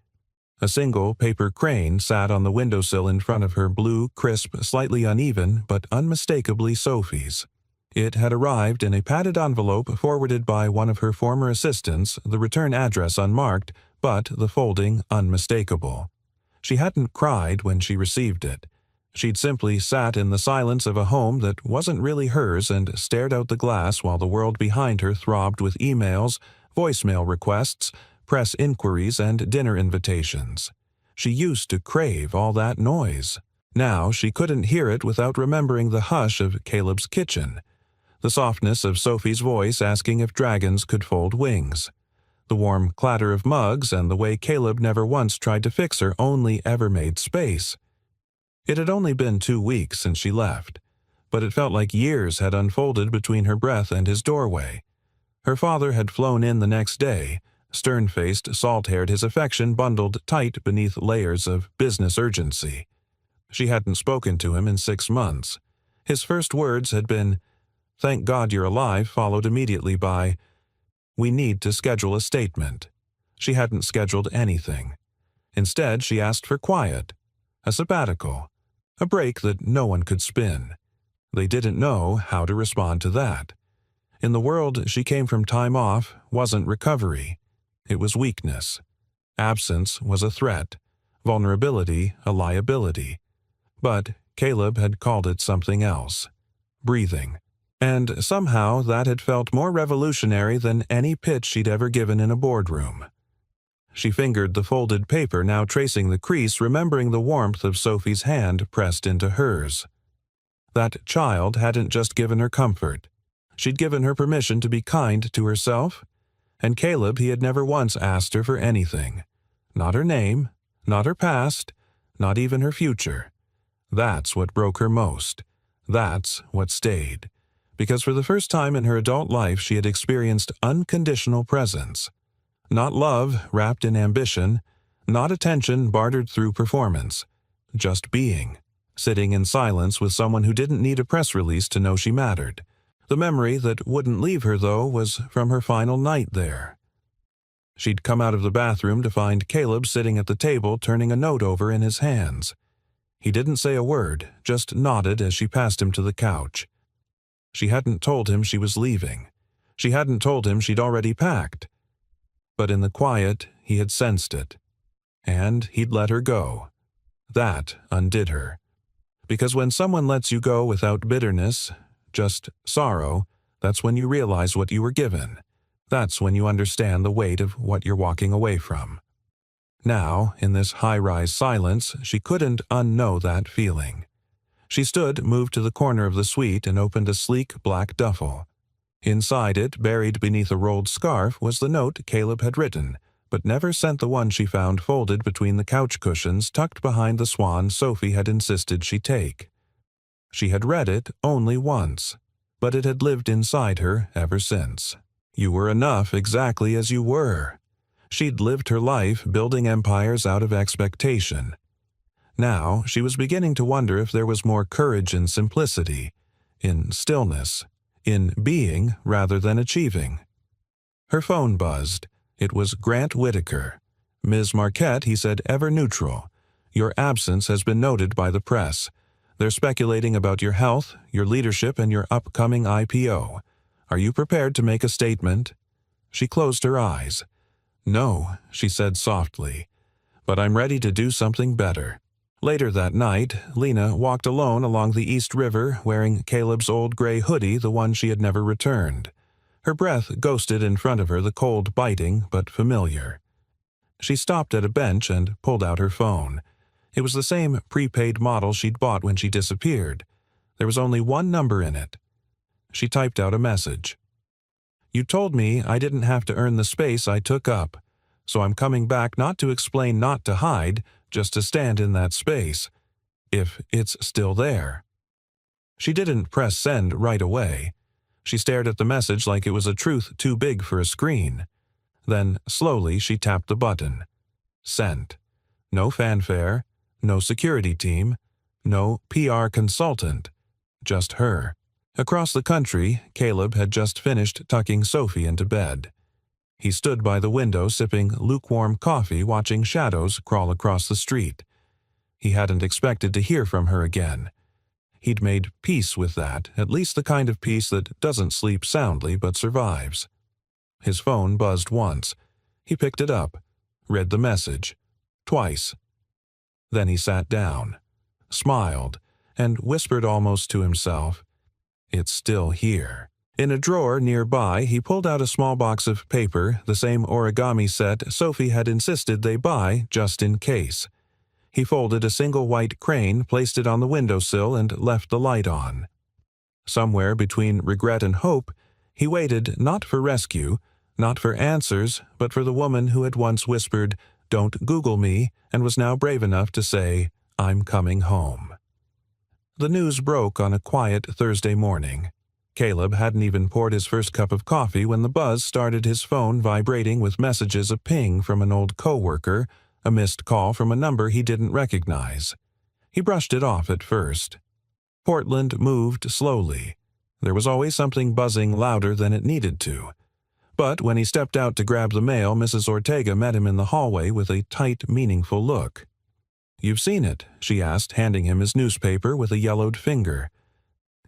A single paper crane sat on the windowsill in front of her, blue, crisp, slightly uneven, but unmistakably Sophie's. It had arrived in a padded envelope forwarded by one of her former assistants, the return address unmarked, but the folding unmistakable. She hadn't cried when she received it. She'd simply sat in the silence of a home that wasn't really hers and stared out the glass while the world behind her throbbed with emails, voicemail requests, press inquiries, and dinner invitations. She used to crave all that noise. Now she couldn't hear it without remembering the hush of Caleb's kitchen, the softness of Sophie's voice asking if dragons could fold wings, the warm clatter of mugs, and the way Caleb never once tried to fix her, only ever made space. It had only been 2 weeks since she left, but it felt like years had unfolded between her breath and his doorway. Her father had flown in the next day, stern-faced, salt-haired, his affection bundled tight beneath layers of business urgency. She hadn't spoken to him in 6 months. His first words had been, "Thank God you're alive," followed immediately by, "We need to schedule a statement." She hadn't scheduled anything. Instead, she asked for quiet, a sabbatical, a break that no one could spin. They didn't know how to respond to that. In the world she came from, time off wasn't recovery. It was weakness. Absence was a threat. Vulnerability a liability. But Caleb had called it something else. Breathing. And somehow that had felt more revolutionary than any pitch she'd ever given in a boardroom. She fingered the folded paper, now tracing the crease, remembering the warmth of Sophie's hand pressed into hers. That child hadn't just given her comfort. She'd given her permission to be kind to herself. And Caleb, he had never once asked her for anything. Not her name, not her past, not even her future. That's what broke her most. That's what stayed. Because for the first time in her adult life she had experienced unconditional presence. Not love wrapped in ambition, not attention bartered through performance. Just being. Sitting in silence with someone who didn't need a press release to know she mattered. The memory that wouldn't leave her, though, was from her final night there. She'd come out of the bathroom to find Caleb sitting at the table, turning a note over in his hands. He didn't say a word, just nodded as she passed him to the couch. She hadn't told him she was leaving. She hadn't told him she'd already packed. But in the quiet, he had sensed it. And he'd let her go. That undid her. Because when someone lets you go without bitterness, just sorrow, that's when you realize what you were given. That's when you understand the weight of what you're walking away from. Now, in this high-rise silence, she couldn't unknow that feeling. She stood, moved to the corner of the suite, and opened a sleek black duffel. Inside it, buried beneath a rolled scarf, was the note Caleb had written, but never sent, the one she found folded between the couch cushions tucked behind the swan Sophie had insisted she take. She had read it only once, but it had lived inside her ever since. You were enough exactly as you were. She'd lived her life building empires out of expectation. Now she was beginning to wonder if there was more courage in simplicity, in stillness, in being rather than achieving. Her phone buzzed. It was Grant Whitaker. "Ms. Marquette," he said, ever neutral. "Your absence has been noted by the press. They're speculating about your health, your leadership, and your upcoming IPO. Are you prepared to make a statement?" She closed her eyes. "No," she said softly, "but I'm ready to do something better." Later that night, Lena walked alone along the East River, wearing Caleb's old gray hoodie, the one she had never returned. Her breath ghosted in front of her, the cold biting but familiar. She stopped at a bench and pulled out her phone. It was the same prepaid model she'd bought when she disappeared. There was only one number in it. She typed out a message. "You told me I didn't have to earn the space I took up, so I'm coming back not to explain, not to hide, just to stand in that space, if it's still there." She didn't press send right away. She stared at the message like it was a truth too big for a screen. Then, slowly, she tapped the button. Sent. No fanfare, no security team, no PR consultant, just her. Across the country, Caleb had just finished tucking Sophie into bed. He stood by the window sipping lukewarm coffee, watching shadows crawl across the street. He hadn't expected to hear from her again. He'd made peace with that, at least the kind of peace that doesn't sleep soundly but survives. His phone buzzed once. He picked it up, read the message. Twice. Then he sat down, smiled, and whispered almost to himself, "It's still here." In a drawer nearby, he pulled out a small box of paper, the same origami set Sophie had insisted they buy just in case. He folded a single white crane, placed it on the windowsill, and left the light on. Somewhere between regret and hope, he waited not for rescue, not for answers, but for the woman who had once whispered, "Don't Google me," and was now brave enough to say, "I'm coming home." The news broke on a quiet Thursday morning. Caleb hadn't even poured his first cup of coffee when the buzz started his phone vibrating with messages, a ping from an old coworker, a missed call from a number he didn't recognize. He brushed it off at first. Portland moved slowly. There was always something buzzing louder than it needed to. But when he stepped out to grab the mail, Mrs. Ortega met him in the hallway with a tight, meaningful look. "You've seen it?" she asked, handing him his newspaper with a yellowed finger.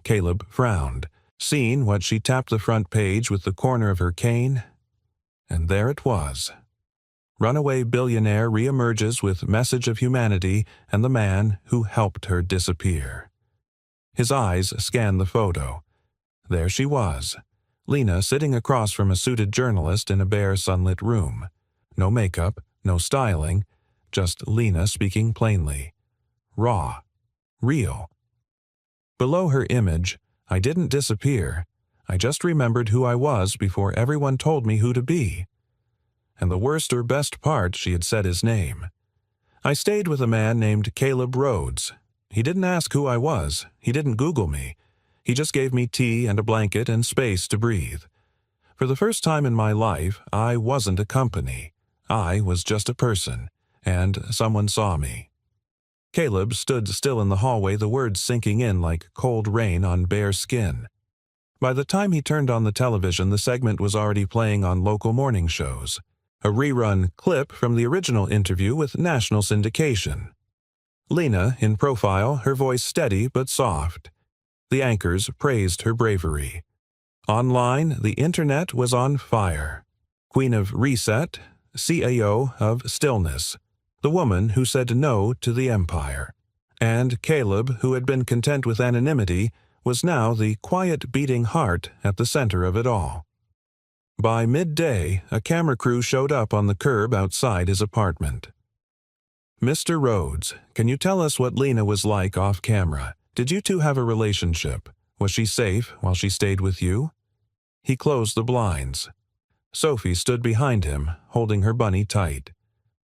Caleb frowned. Seen what she tapped the front page with the corner of her cane? And there it was. Runaway billionaire reemerges with message of humanity and the man who helped her disappear. His eyes scanned the photo. There she was, Lena sitting across from a suited journalist in a bare sunlit room. No makeup, no styling, just Lena speaking plainly. Raw. Real. Below her image, "I didn't disappear. I just remembered who I was before everyone told me who to be." And the worst or best part, she had said his name. "I stayed with a man named Caleb Rhodes. He didn't ask who I was. He didn't Google me. He just gave me tea and a blanket and space to breathe. For the first time in my life, I wasn't a company. I was just a person, and someone saw me." Caleb stood still in the hallway, the words sinking in like cold rain on bare skin. By the time he turned on the television, the segment was already playing on local morning shows. A rerun clip from the original interview with national syndication. Lena, in profile, her voice steady but soft. The anchors praised her bravery. Online, the internet was on fire. Queen of Reset, CAO of Stillness. The woman who said no to the empire. And Caleb, who had been content with anonymity, was now the quiet beating heart at the center of it all. By midday, a camera crew showed up on the curb outside his apartment. "Mr. Rhodes, can you tell us what Lena was like off camera? Did you two have a relationship? Was she safe while she stayed with you?" He closed the blinds. Sophie stood behind him, holding her bunny tight.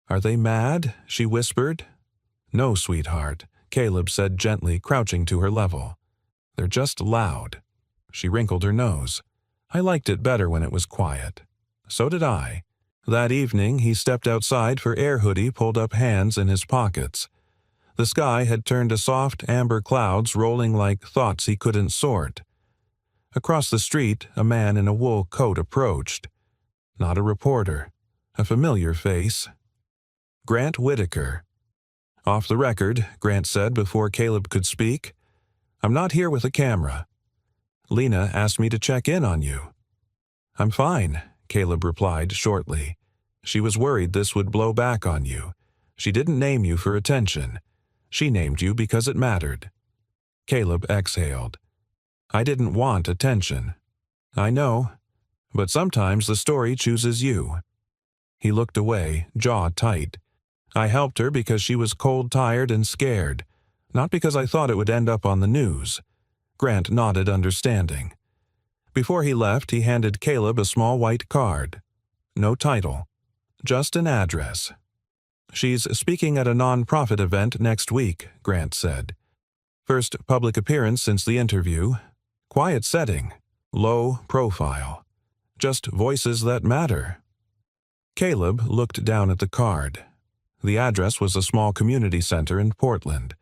"Are they mad?" she whispered. "No, sweetheart," Caleb said gently, crouching to her level. "They're just loud." She wrinkled her nose. "I liked it better when it was quiet." "So did I." That evening, he stepped outside for air hoodie, pulled up, hands in his pockets. The sky had turned to soft amber clouds rolling like thoughts he couldn't sort. Across the street, a man in a wool coat approached. Not a reporter. A familiar face. Grant Whitaker. "Off the record," Grant said before Caleb could speak. "I'm not here with a camera. Lena asked me to check in on you." "I'm fine," Caleb replied shortly. "She was worried this would blow back on you. She didn't name you for attention. She named you because it mattered." Caleb exhaled. "I didn't want attention." "I know, but sometimes the story chooses you." He looked away, jaw tight. "I helped her because she was cold, tired, and scared, not because I thought it would end up on the news." Grant nodded understanding. Before he left, he handed Caleb a small white card. No title, just an address. "She's speaking at a non-profit event next week," Grant said. "First public appearance since the interview. Quiet setting, low profile. Just voices that matter." Caleb looked down at the card. The address was a small community center in Portland.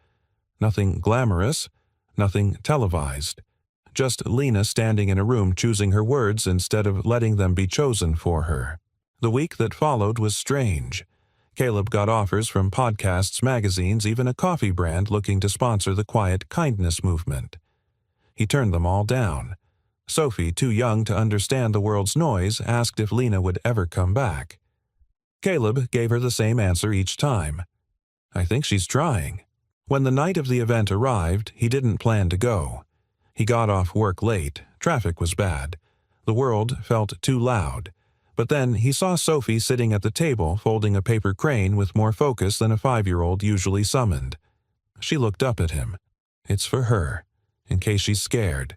Nothing glamorous, nothing televised. Just Lena standing in a room choosing her words instead of letting them be chosen for her. The week that followed was strange. Caleb got offers from podcasts, magazines, even a coffee brand looking to sponsor the quiet kindness movement. He turned them all down. Sophie, too young to understand the world's noise, asked if Lena would ever come back. Caleb gave her the same answer each time. I think she's trying." When the night of the event arrived, he didn't plan to go. He got off work late. Traffic was bad. The world felt too loud. But then he saw Sophie sitting at the table folding a paper crane with more focus than a 5-year-old usually summoned. She looked up at him. It's for her, in case she's scared.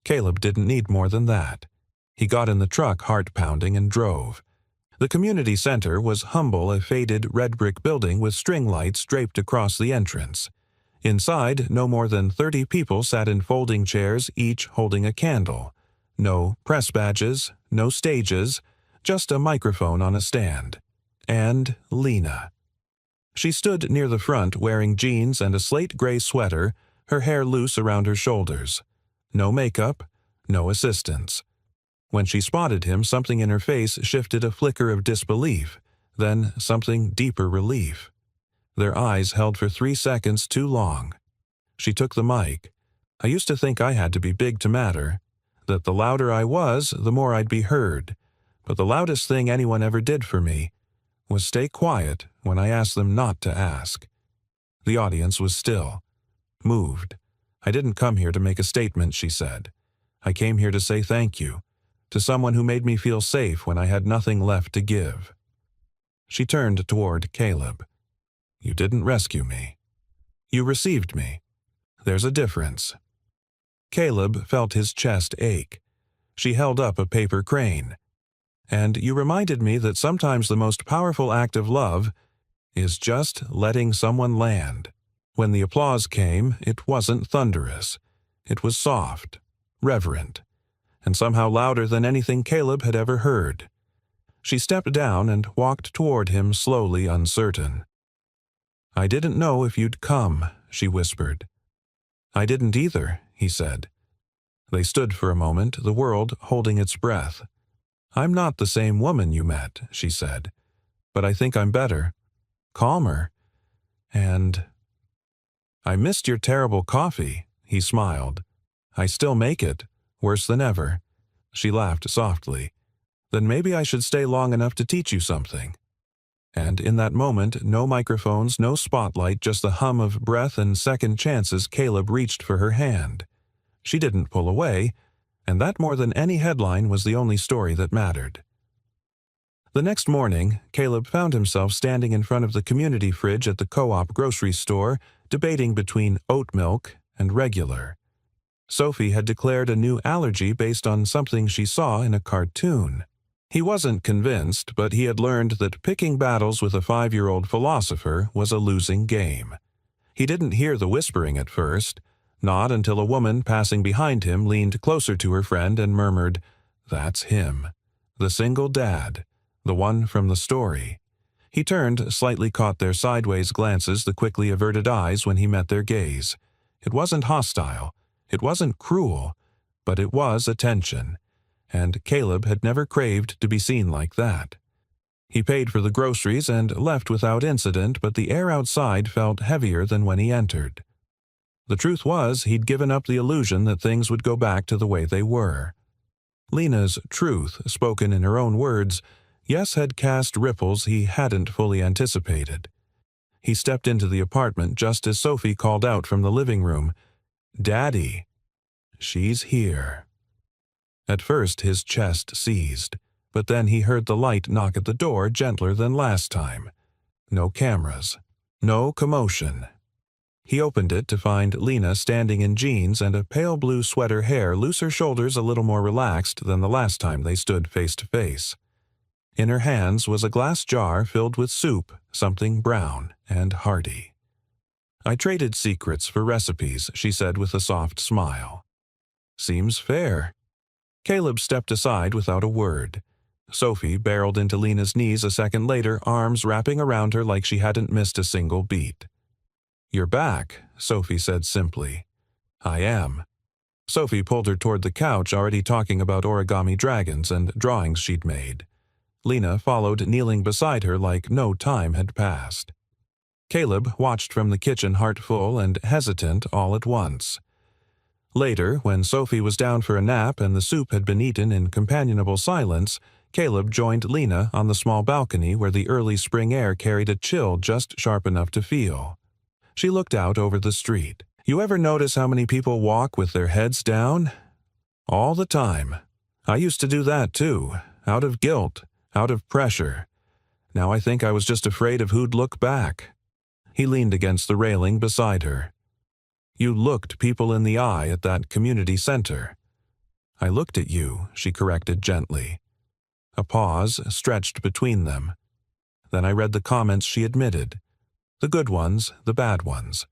Caleb didn't need more than that. He got in the truck, heart pounding, and drove. The community center was humble, a faded red brick building with string lights draped across the entrance. Inside, no more than 30 people sat in folding chairs, each holding a candle. No press badges, no stages, just a microphone on a stand. And Lena. She stood near the front wearing jeans and a slate gray sweater, her hair loose around her shoulders. No makeup, no assistants. When she spotted him, something in her face shifted a flicker of disbelief, then something deeper relief. Their eyes held for 3 seconds too long. She took the mic. I used to think I had to be big to matter, that the louder I was, the more I'd be heard. But the loudest thing anyone ever did for me was stay quiet when I asked them not to ask. The audience was still, moved. I didn't come here to make a statement, she said. I came here to say thank you, to someone who made me feel safe when I had nothing left to give. She turned toward Caleb. You didn't rescue me. You received me. There's a difference. Caleb felt his chest ache. She held up a paper crane. And you reminded me that sometimes the most powerful act of love is just letting someone land. When the applause came, it wasn't thunderous. It was soft, reverent, and somehow louder than anything Caleb had ever heard. She stepped down and walked toward him slowly, uncertain. I didn't know if you'd come, she whispered. I didn't either, he said. They stood for a moment, the world holding its breath. I'm not the same woman you met, she said, but I think I'm better, calmer, and... I missed your terrible coffee, he smiled. I still make it, worse than ever. She laughed softly. Then maybe I should stay long enough to teach you something. And in that moment, no microphones, no spotlight, just the hum of breath and second chances, Caleb reached for her hand. She didn't pull away, and that more than any headline was the only story that mattered. The next morning, Caleb found himself standing in front of the community fridge at the co-op grocery store, debating between oat milk and regular. Sophie had declared a new allergy based on something she saw in a cartoon. He wasn't convinced, but he had learned that picking battles with a 5-year-old philosopher was a losing game. He didn't hear the whispering at first, not until a woman passing behind him leaned closer to her friend and murmured, "That's him. The single dad. The one from the story." He turned, slightly caught their sideways glances, the quickly averted eyes when he met their gaze. It wasn't hostile. It wasn't cruel. But it was attention. And Caleb had never craved to be seen like that. He paid for the groceries and left without incident, but the air outside felt heavier than when he entered. The truth was, he'd given up the illusion that things would go back to the way they were. Lena's truth, spoken in her own words, had cast ripples he hadn't fully anticipated. He stepped into the apartment just as Sophie called out from the living room, "Daddy, she's here." At first his chest seized, but then he heard the light knock at the door gentler than last time. No cameras. No commotion. He opened it to find Lena standing in jeans and a pale blue sweater, hair loose, her shoulders a little more relaxed than the last time they stood face to face. In her hands was a glass jar filled with soup, something brown and hearty. "I traded secrets for recipes," she said with a soft smile. "Seems fair." Caleb stepped aside without a word. Sophie barreled into Lena's knees a second later, arms wrapping around her like she hadn't missed a single beat. "You're back," Sophie said simply. "I am." Sophie pulled her toward the couch, already talking about origami dragons and drawings she'd made. Lena followed, kneeling beside her like no time had passed. Caleb watched from the kitchen, heart full and hesitant all at once. Later, when Sophie was down for a nap and the soup had been eaten in companionable silence, Caleb joined Lena on the small balcony where the early spring air carried a chill just sharp enough to feel. She looked out over the street. You ever notice how many people walk with their heads down? All the time. I used to do that too, out of guilt, out of pressure. Now I think I was just afraid of who'd look back. He leaned against the railing beside her. You looked people in the eye at that community center. I looked at you, she corrected gently. A pause stretched between them. Then I read the comments she admitted. The good ones, the bad ones.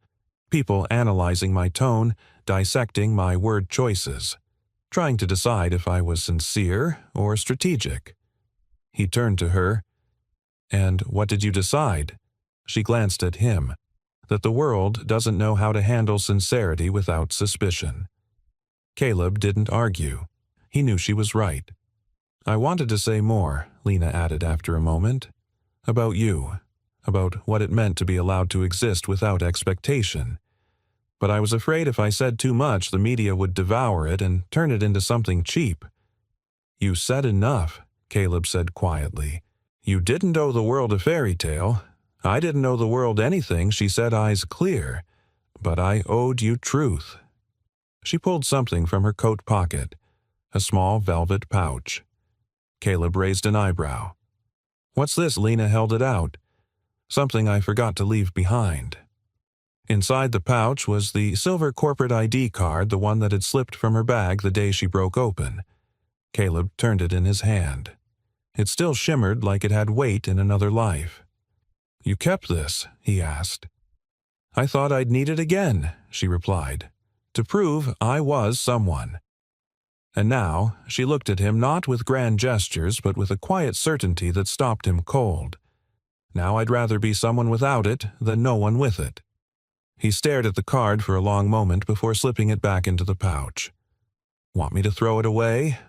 People analyzing my tone, dissecting my word choices, trying to decide if I was sincere or strategic. He turned to her. And what did you decide? She glanced at him. That the world doesn't know how to handle sincerity without suspicion. Caleb didn't argue. He knew she was right. I wanted to say more, Lena added after a moment. About you. About what it meant to be allowed to exist without expectation. But I was afraid if I said too much, the media would devour it and turn it into something cheap. You said enough, Caleb said quietly. You didn't owe the world a fairy tale. I didn't owe the world anything, she said, eyes clear. But I owed you truth. She pulled something from her coat pocket, a small velvet pouch. Caleb raised an eyebrow. What's this? Lena held it out. Something I forgot to leave behind. Inside the pouch was the silver corporate ID card, the one that had slipped from her bag the day she broke open. Caleb turned it in his hand. It still shimmered like it had weight in another life. You kept this? He asked. I thought I'd need it again, she replied, to prove I was someone. And now she looked at him not with grand gestures but with a quiet certainty that stopped him cold. Now I'd rather be someone without it than no one with it. He stared at the card for a long moment before slipping it back into the pouch. Want me to throw it away?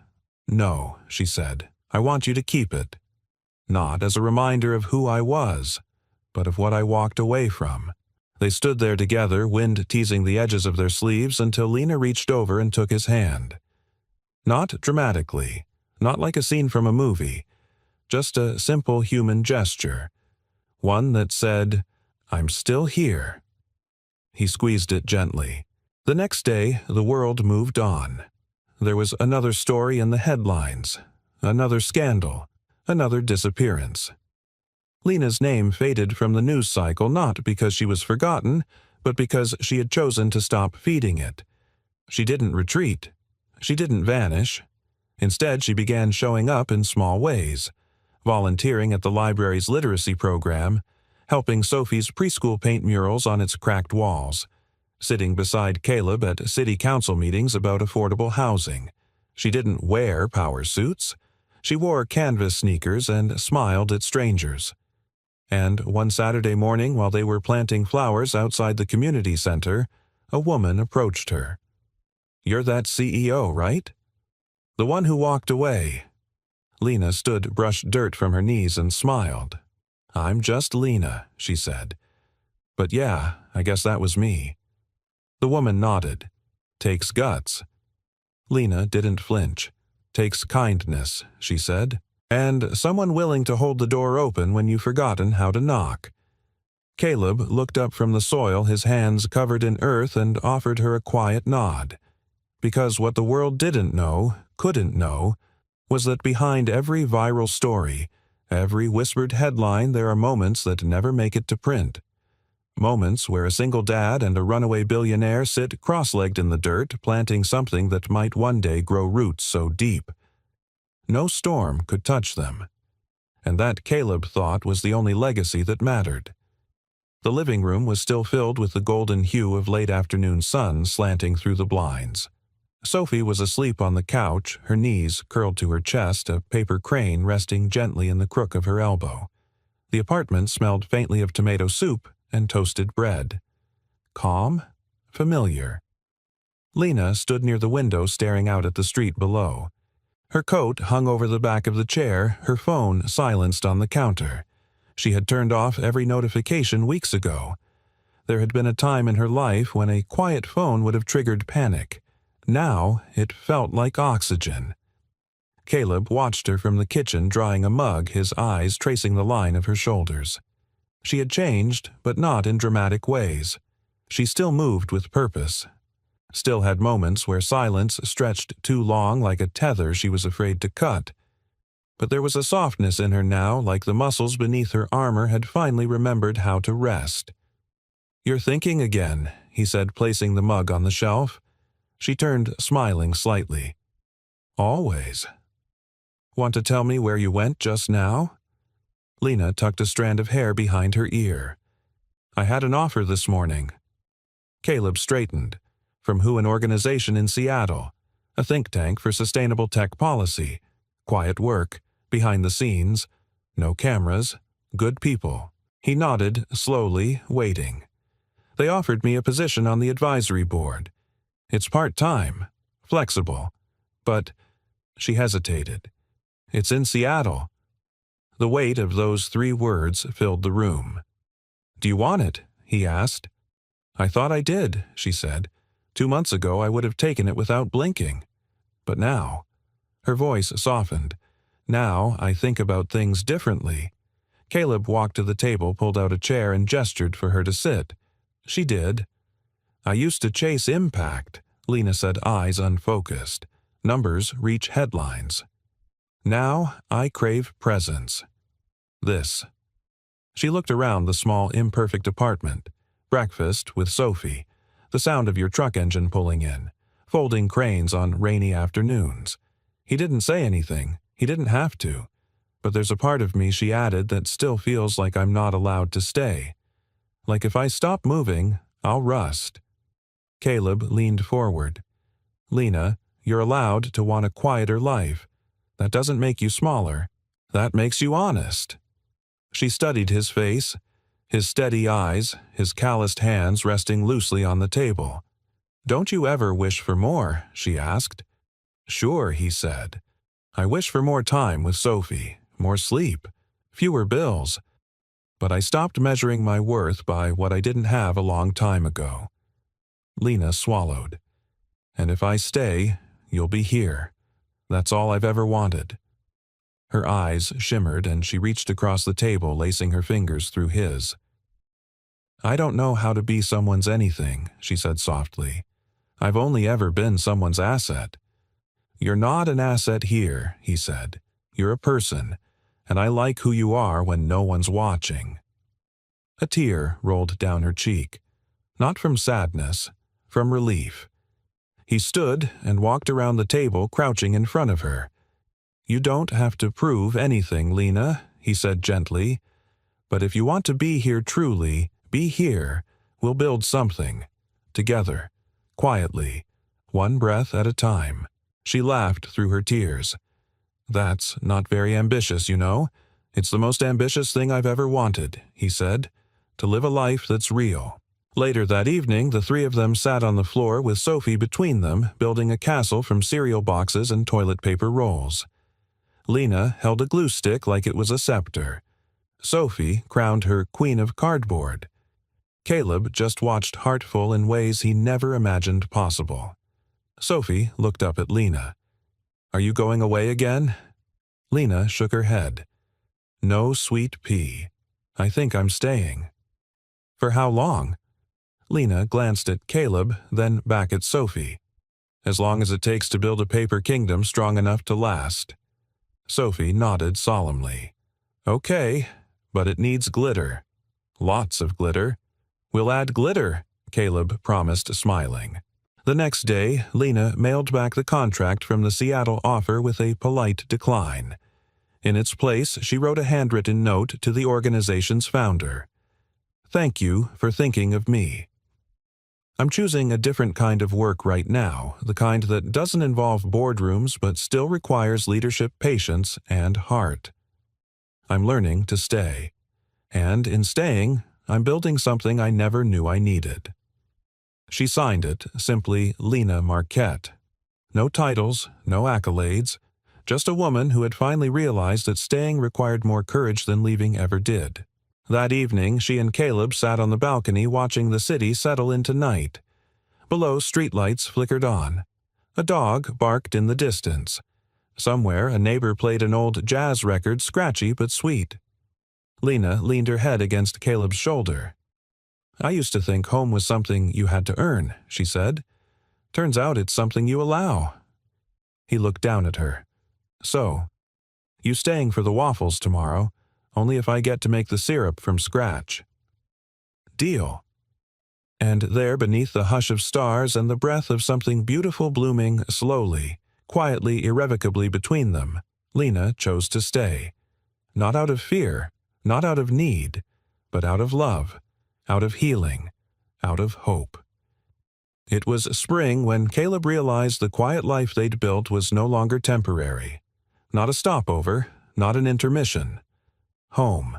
No, she said. I want you to keep it. Not as a reminder of who I was, but of what I walked away from. They stood there together, wind teasing the edges of their sleeves, until Lena reached over and took his hand. Not dramatically, not like a scene from a movie, just a simple human gesture. One that said, I'm still here. He squeezed it gently. The next day, the world moved on. There was another story in the headlines, another scandal, another disappearance. Lena's name faded from the news cycle not because she was forgotten, but because she had chosen to stop feeding it. She didn't retreat. She didn't vanish. Instead, she began showing up in small ways, volunteering at the library's literacy program, helping Sophie's preschool paint murals on its cracked walls, sitting beside Caleb at city council meetings about affordable housing. She didn't wear power suits. She wore canvas sneakers and smiled at strangers. And one Saturday morning, while they were planting flowers outside the community center, a woman approached her. You're that CEO, right? The one who walked away. Lena stood, brushed dirt from her knees, and smiled. I'm just Lena, she said. But yeah, I guess that was me. The woman nodded. Takes guts. Lena didn't flinch. Takes kindness, she said. And someone willing to hold the door open when you've forgotten how to knock. Caleb looked up from the soil, his hands covered in earth, and offered her a quiet nod. Because what the world didn't know, couldn't know, was that behind every viral story, every whispered headline, there are moments that never make it to print. Moments where a single dad and a runaway billionaire sit cross-legged in the dirt, planting something that might one day grow roots so deep. No storm could touch them. And that, Caleb thought, was the only legacy that mattered. The living room was still filled with the golden hue of late afternoon sun slanting through the blinds. Sophie was asleep on the couch, her knees curled to her chest, a paper crane resting gently in the crook of her elbow. The apartment smelled faintly of tomato soup and toasted bread. Calm, familiar. Lena stood near the window staring out at the street below. Her coat hung over the back of the chair, her phone silenced on the counter. She had turned off every notification weeks ago. There had been a time in her life when a quiet phone would have triggered panic. Now it felt like oxygen. Caleb watched her from the kitchen drying a mug, his eyes tracing the line of her shoulders. She had changed, but not in dramatic ways. She still moved with purpose. Still had moments where silence stretched too long like a tether she was afraid to cut. But there was a softness in her now, like the muscles beneath her armor had finally remembered how to rest. "You're thinking again," he said, placing the mug on the shelf. She turned, smiling slightly. "Always. Want to tell me where you went just now?" Lena tucked a strand of hair behind her ear. "I had an offer this morning." Caleb straightened. From who? An organization in Seattle. A think tank for sustainable tech policy. Quiet work, behind the scenes, no cameras, good people. He nodded, slowly, waiting. "They offered me a position on the advisory board. It's part-time, flexible, but—" She hesitated. "It's in Seattle." The weight of those 3 words filled the room. "Do you want it?" he asked. "I thought I did," she said. 2 months ago I would have taken it without blinking. But now—" Her voice softened. "Now I think about things differently." Caleb walked to the table, pulled out a chair, and gestured for her to sit. She did. "I used to chase impact," Lena said, eyes unfocused. "Numbers reach headlines. Now I crave presence. This." She looked around the small, imperfect apartment. Breakfast with Sophie. The sound of your truck engine pulling in. Folding cranes on rainy afternoons. He didn't say anything. He didn't have to. But there's a part of me, she added, that still feels like I'm not allowed to stay. Like if I stop moving, I'll rust. Caleb leaned forward. "Lena, you're allowed to want a quieter life. That doesn't make you smaller. That makes you honest." She studied his face, his steady eyes, his calloused hands resting loosely on the table. "Don't you ever wish for more?" she asked. "Sure," he said. "I wish for more time with Sophie, more sleep, fewer bills. But I stopped measuring my worth by what I didn't have a long time ago." Lena swallowed. "And if I stay, you'll be here. That's all I've ever wanted." Her eyes shimmered and she reached across the table, lacing her fingers through his. "I don't know how to be someone's anything," she said softly. "I've only ever been someone's asset." "You're not an asset here," he said. "You're a person, and I like who you are when no one's watching." A tear rolled down her cheek. Not from sadness, from relief. He stood and walked around the table, crouching in front of her. "You don't have to prove anything, Lena," he said gently. "But if you want to be here truly, be here. We'll build something. Together. Quietly. One breath at a time." She laughed through her tears. "That's not very ambitious, you know. It's the most ambitious thing I've ever wanted," he said. "To live a life that's real." Later that evening, the 3 of them sat on the floor with Sophie between them, building a castle from cereal boxes and toilet paper rolls. Lena held a glue stick like it was a scepter. Sophie crowned her queen of cardboard. Caleb just watched, heartful in ways he never imagined possible. Sophie looked up at Lena. "Are you going away again?" Lena shook her head. "No, sweet pea. I think I'm staying." "For how long?" Lena glanced at Caleb, then back at Sophie. "As long as it takes to build a paper kingdom strong enough to last." Sophie nodded solemnly. "Okay, but it needs glitter. Lots of glitter." "We'll add glitter," Caleb promised, smiling. The next day, Lena mailed back the contract from the Seattle offer with a polite decline. In its place, she wrote a handwritten note to the organization's founder. "Thank you for thinking of me. I'm choosing a different kind of work right now, the kind that doesn't involve boardrooms but still requires leadership, patience, and heart. I'm learning to stay. And in staying, I'm building something I never knew I needed." She signed it, simply Lena Marquette. No titles, no accolades, just a woman who had finally realized that staying required more courage than leaving ever did. That evening, she and Caleb sat on the balcony watching the city settle into night. Below, streetlights flickered on. A dog barked in the distance. Somewhere, a neighbor played an old jazz record, scratchy but sweet. Lena leaned her head against Caleb's shoulder. "I used to think home was something you had to earn," she said. "Turns out it's something you allow." He looked down at her. "So, you staying for the waffles tomorrow, only if I get to make the syrup from scratch." "Deal." And there, beneath the hush of stars and the breath of something beautiful blooming slowly, quietly, irrevocably between them, Lena chose to stay. Not out of fear, not out of need, but out of love, out of healing, out of hope. It was spring when Caleb realized the quiet life they'd built was no longer temporary. Not a stopover, not an intermission. Home.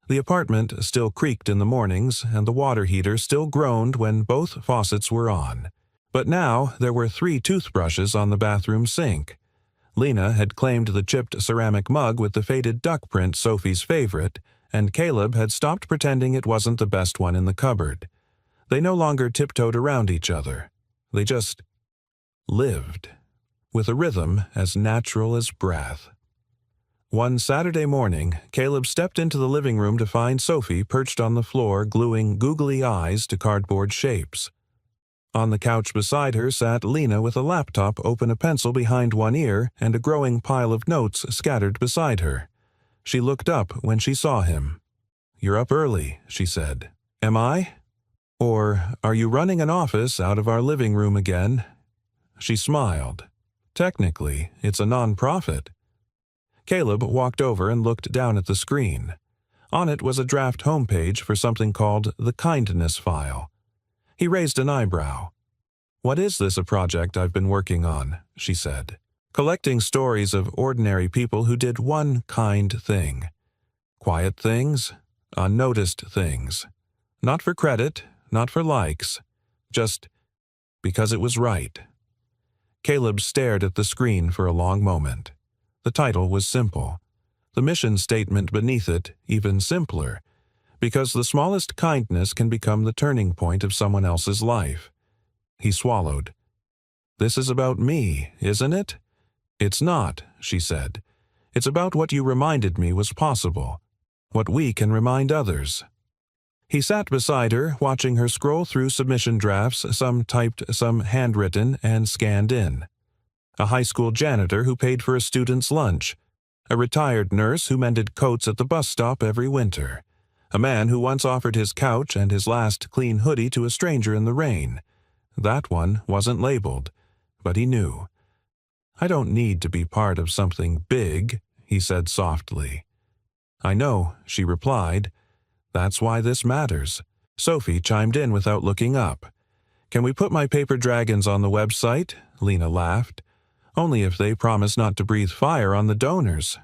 The apartment still creaked in the mornings, and the water heater still groaned when both faucets were on. But now there were 3 toothbrushes on the bathroom sink. Lena had claimed the chipped ceramic mug with the faded duck print, Sophie's favorite, and Caleb had stopped pretending it wasn't the best one in the cupboard. They no longer tiptoed around each other. They just lived, with a rhythm as natural as breath. One Saturday morning, Caleb stepped into the living room to find Sophie perched on the floor, gluing googly eyes to cardboard shapes. On the couch beside her sat Lena with a laptop, open, a pencil behind one ear, and a growing pile of notes scattered beside her. She looked up when she saw him. "You're up early," she said. "Am I? Or are you running an office out of our living room again?" She smiled. "Technically, it's a non-profit." Caleb walked over and looked down at the screen. On it was a draft homepage for something called the Kindness File. He raised an eyebrow. "What is this, a project I've been working on?" she said. "Collecting stories of ordinary people who did one kind thing. Quiet things, unnoticed things. Not for credit, not for likes, just because it was right." Caleb stared at the screen for a long moment. The title was simple. The mission statement beneath it even simpler, because the smallest kindness can become the turning point of someone else's life. He swallowed. "This is about me, isn't it?" "It's not," she said. "It's about what you reminded me was possible, what we can remind others." He sat beside her, watching her scroll through submission drafts, some typed, some handwritten, and scanned in. A high school janitor who paid for a student's lunch. A retired nurse who mended coats at the bus stop every winter. A man who once offered his couch and his last clean hoodie to a stranger in the rain. That one wasn't labeled, but he knew. "I don't need to be part of something big," he said softly. "I know," she replied. "That's why this matters." Sophie chimed in without looking up. "Can we put my paper dragons on the website?" Lena laughed. "Only if they promise not to breathe fire on the donors."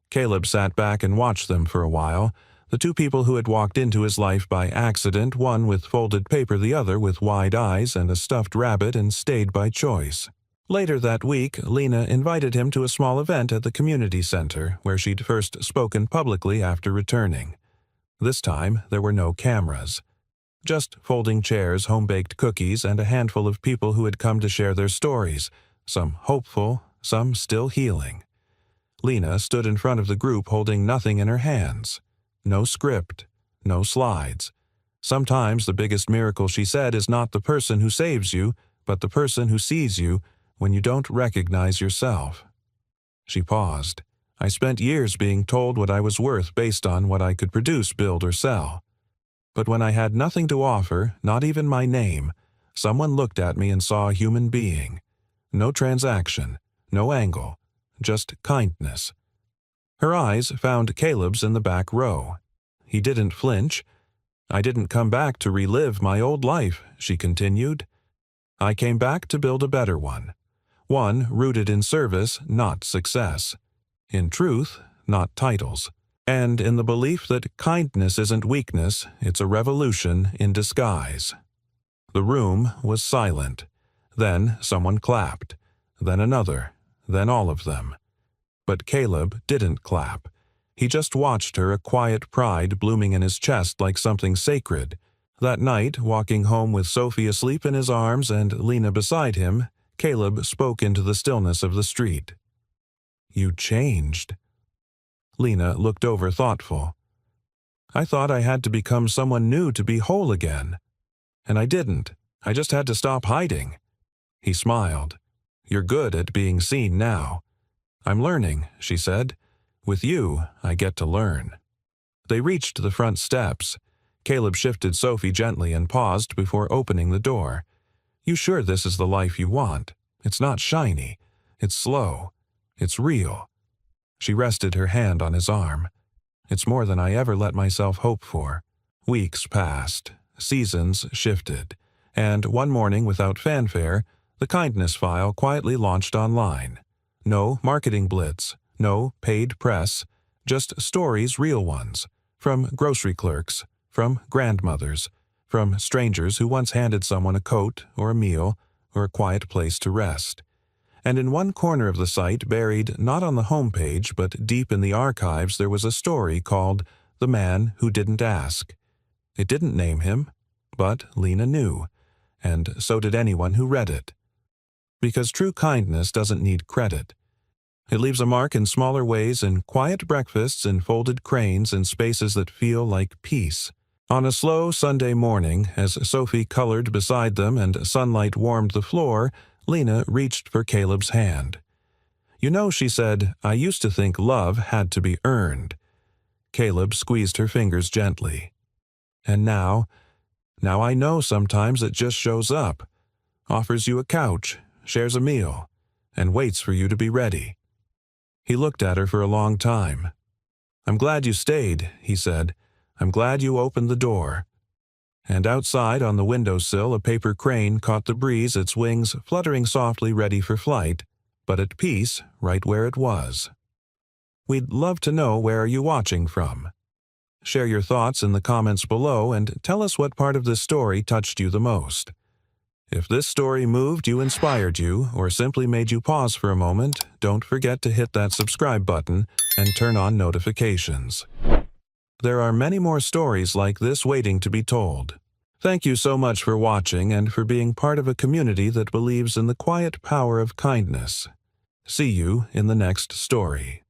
Caleb sat back and watched them for a while, the 2 people who had walked into his life by accident, one with folded paper, the other with wide eyes and a stuffed rabbit, and stayed by choice. Later that week, Lena invited him to a small event at the community center, where she'd first spoken publicly after returning. This time, there were no cameras. Just folding chairs, home-baked cookies, and a handful of people who had come to share their stories, some hopeful, some still healing. Lena stood in front of the group holding nothing in her hands. No script, no slides. Sometimes the biggest miracle, she said, is not the person who saves you, but the person who sees you when you don't recognize yourself. She paused. "I spent years being told what I was worth based on what I could produce, build, or sell. But when I had nothing to offer, not even my name, someone looked at me and saw a human being. No transaction, no angle, just kindness." Her eyes found Caleb's in the back row. He didn't flinch. "I didn't come back to relive my old life," she continued. "I came back to build a better one. One rooted in service, not success. In truth, not titles. And in the belief that kindness isn't weakness, it's a revolution in disguise." The room was silent. Then someone clapped. Then another. Then all of them. But Caleb didn't clap. He just watched her, a quiet pride blooming in his chest like something sacred. That night, walking home with Sophie asleep in his arms and Lena beside him, Caleb spoke into the stillness of the street. You changed. Lena looked over thoughtful. I thought I had to become someone new to be whole again. And I didn't. I just had to stop hiding. He smiled. You're good at being seen now. I'm learning, she said. With you, I get to learn. They reached the front steps. Caleb shifted Sophie gently and paused before opening the door. You sure this is the life you want? It's not shiny. It's slow. It's real. She rested her hand on his arm. It's more than I ever let myself hope for. Weeks passed. Seasons shifted. And one morning, without fanfare, the Kindness File quietly launched online. No marketing blitz. No paid press. Just stories, real ones. From grocery clerks. From grandmothers. From strangers who once handed someone a coat or a meal or a quiet place to rest. And in one corner of the site, buried not on the homepage but deep in the archives, there was a story called The Man Who Didn't Ask. It didn't name him, but Lena knew, and so did anyone who read it. Because true kindness doesn't need credit. It leaves a mark in smaller ways, in quiet breakfasts, in folded cranes, in spaces that feel like peace. On a slow Sunday morning, as Sophie colored beside them and sunlight warmed the floor, Lena reached for Caleb's hand. You know, she said, I used to think love had to be earned. Caleb squeezed her fingers gently. And now I know sometimes it just shows up, offers you a couch, shares a meal, and waits for you to be ready. He looked at her for a long time. I'm glad you stayed, he said. I'm glad you opened the door. And outside on the windowsill a paper crane caught the breeze, its wings fluttering softly ready for flight, but at peace right where it was. We'd love to know where you're watching from. Share your thoughts in the comments below and tell us what part of this story touched you the most. If this story moved you, inspired you, or simply made you pause for a moment, don't forget to hit that subscribe button and turn on notifications. There are many more stories like this waiting to be told. Thank you so much for watching and for being part of a community that believes in the quiet power of kindness. See you in the next story.